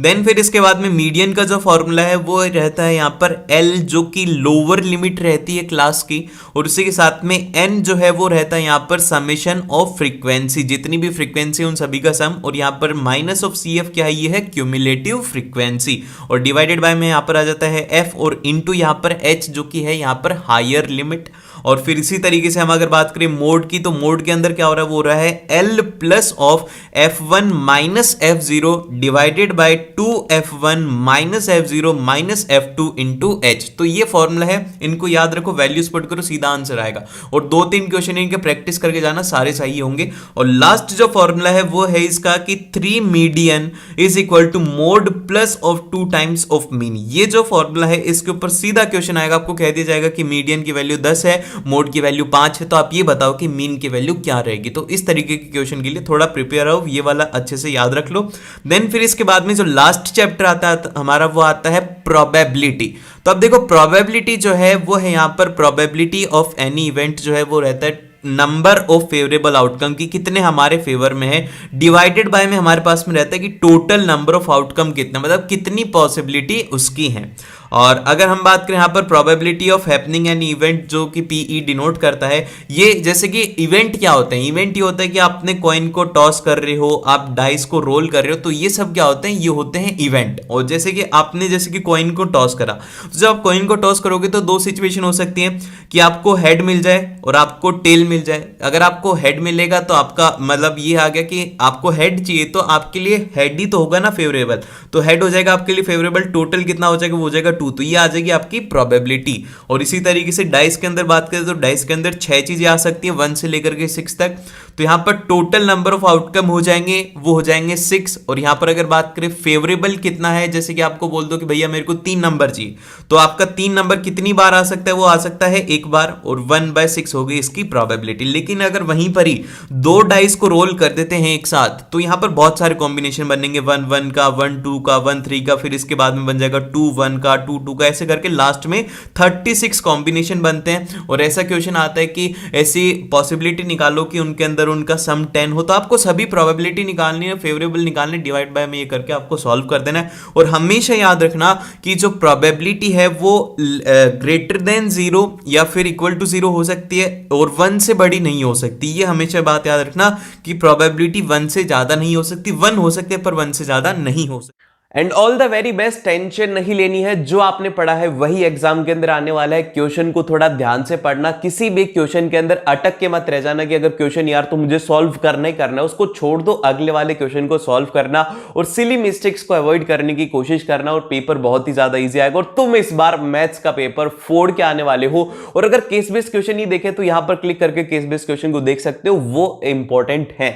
देन फिर इसके बाद में मीडियन का जो फॉर्मूला है वो रहता है यहाँ पर L, जो कि लोअर लिमिट रहती है क्लास की, और उसी के साथ में N जो है वो रहता है यहाँ पर समेशन ऑफ फ्रीक्वेंसी, जितनी भी फ्रीक्वेंसी उन सभी का सम, और यहाँ पर माइनस ऑफ CF क्या है, ये है क्यूमुलेटिव फ्रीक्वेंसी, और डिवाइडेड बाय में यहाँ पर आ जाता है F, और इनटू यहाँ पर H जो कि है यहाँ पर हायर लिमिट। और फिर इसी तरीके से हम अगर बात करें मोड की, तो मोड के अंदर क्या हो रहा है, वो हो रहा है L plus of F1 minus F0 divided by 2F1 minus F0 minus F2 into H। तो ये फॉर्मूला है, इनको याद रखो, वैल्यूज पुट करो, सीधा आंसर आएगा। और 2-3 क्वेश्चन इनके प्रैक्टिस करके जाना, सारे सही होंगे। और लास्ट जो फॉर्मूला है वो है इसका कि 3 median is equal to mode plus of 2 times of mean. ये जो फॉर्मूला है इसके ऊपर सीधा क्वेश्चन आएगा, आपको कह दिया जाएगा कि मीडियन की वैल्यू 10 है, मोड की वैल्यू 5 है, तो आप ये बताओ कि मीन की वैल्यू क्या रहेगी। तो इस तरीके के क्वेश्चन के लिए थोड़ा प्रिपेयर रहो, ये वाला अच्छे से याद रख लो। देन फिर इसके बाद में जो लास्ट चैप्टर आता है हमारा वो आता है प्रोबेबिलिटी। तो अब देखो प्रोबेबिलिटी जो है वो है यहाँ पर प्रोबेबिलिटी ऑफ एनी इवेंट जो है वो रहता है नंबर ऑफ फेवरेबल आउटकम की कितने हमारे फेवर में है, डिवाइडेड बाय में हमारे पास में रहता है कि टोटल नंबर ऑफ आउटकम कितना, मतलब कितनी पॉसिबिलिटी उसकी है। और अगर हम बात करें यहाँ पर probability of happening an event, जो कि पीई डिनोट करता है, ये जैसे कि इवेंट क्या होते हैं, इवेंट ये होता है कि आपने कॉइन को टॉस कर रहे हो, आप डाइस को रोल कर रहे हो, तो ये सब क्या होते हैं, ये होते हैं इवेंट। और जैसे कि आपने जैसे कि कॉइन को टॉस करा, तो जब आप कॉइन को टॉस करोगे तो 2 सिचुएशन हो सकती है कि आपको हेड मिल जाए और आपको टेल मिल जाए। अगर आपको हेड मिलेगा तो आपका मतलब ये आ गया कि आपको हेड चाहिए, तो आपके लिए हेड ही तो होगा ना फेवरेबल, तो हेड हो जाएगा आपके लिए फेवरेबल। टोटल कितना हो जाएगा, वो हो जाएगा 2, तो ये आ जाएगी आपकी प्रोबेबिलिटी। और इसी तरीके से डाइस के अंदर बात करें तो डाइस के अंदर 6 चीजें आ सकती है, 1 से लेकर के 6 तक। तो यहां पर टोटल नंबर ऑफ आउटकम हो जाएंगे वो हो जाएंगे 6। और यहां पर अगर बात करें फेवरेबल कितना है, जैसे कि आपको बोल दो कि भैया मेरे को 3 नंबर चाहिए, तो आपका 3 नंबर कितनी बार आ सकता है, वो आ सकता है 1 बार, और 1/6 हो गई इसकी प्रोबेबिलिटी। लेकिन अगर वहीं पर ही 2 डाइस को रोल कर देते हैं एक साथ, तो यहां पर बहुत सारे कॉम्बिनेशन बनेंगे, 1-1 का, 1-2 का, 1-3 का, फिर इसके बाद में बन जाएगा 2-1 का, 2-2 का, ऐसे करके लास्ट में 36 कॉम्बिनेशन बनते हैं। और ऐसा क्वेश्चन आता है कि ऐसी पॉसिबिलिटी निकालो कि उनके अंदर उनका सम 10 हो, तो आपको सभी प्रोबेबिलिटी निकालनी है, फेवरेबल निकालनी, डिवाइड बाय में ये करके आपको सॉल्व कर देना है। और हमेशा याद रखना कि जो प्रोबेबिलिटी है वो ग्रेटर देन 0 या फिर इक्वल टू 0 हो सकती है और 1 से बड़ी नहीं हो सकती। ये हमेशा बात याद रखना कि प्रोबेबिलिटी 1 से ज्यादा नहीं हो सकती, 1 हो सकती है पर 1 से ज्यादा नहीं हो सकती। And all the very best, tension नहीं लेनी है, जो आपने पढ़ा है वही एग्जाम के अंदर आने वाला है। क्वेश्चन को थोड़ा ध्यान से पढ़ना, किसी भी क्वेश्चन के अंदर अटक के मत रह जाना कि अगर क्वेश्चन यार तो मुझे सॉल्व करना ही करना है, उसको छोड़ दो, अगले वाले क्वेश्चन को सॉल्व करना और सिली मिस्टेक्स को अवॉइड करने की कोशिश करना, और पेपर बहुत ही ज्यादा ईजी आएगा। और तुम इस बार मैथ्स का पेपर फोड़ के आने वाले हो। और अगर केस बेस्ड क्वेश्चन ही देखे तो यहां पर क्लिक करके केस बेस्ड क्वेश्चन को देख सकते हो, वो इंपॉर्टेंट है।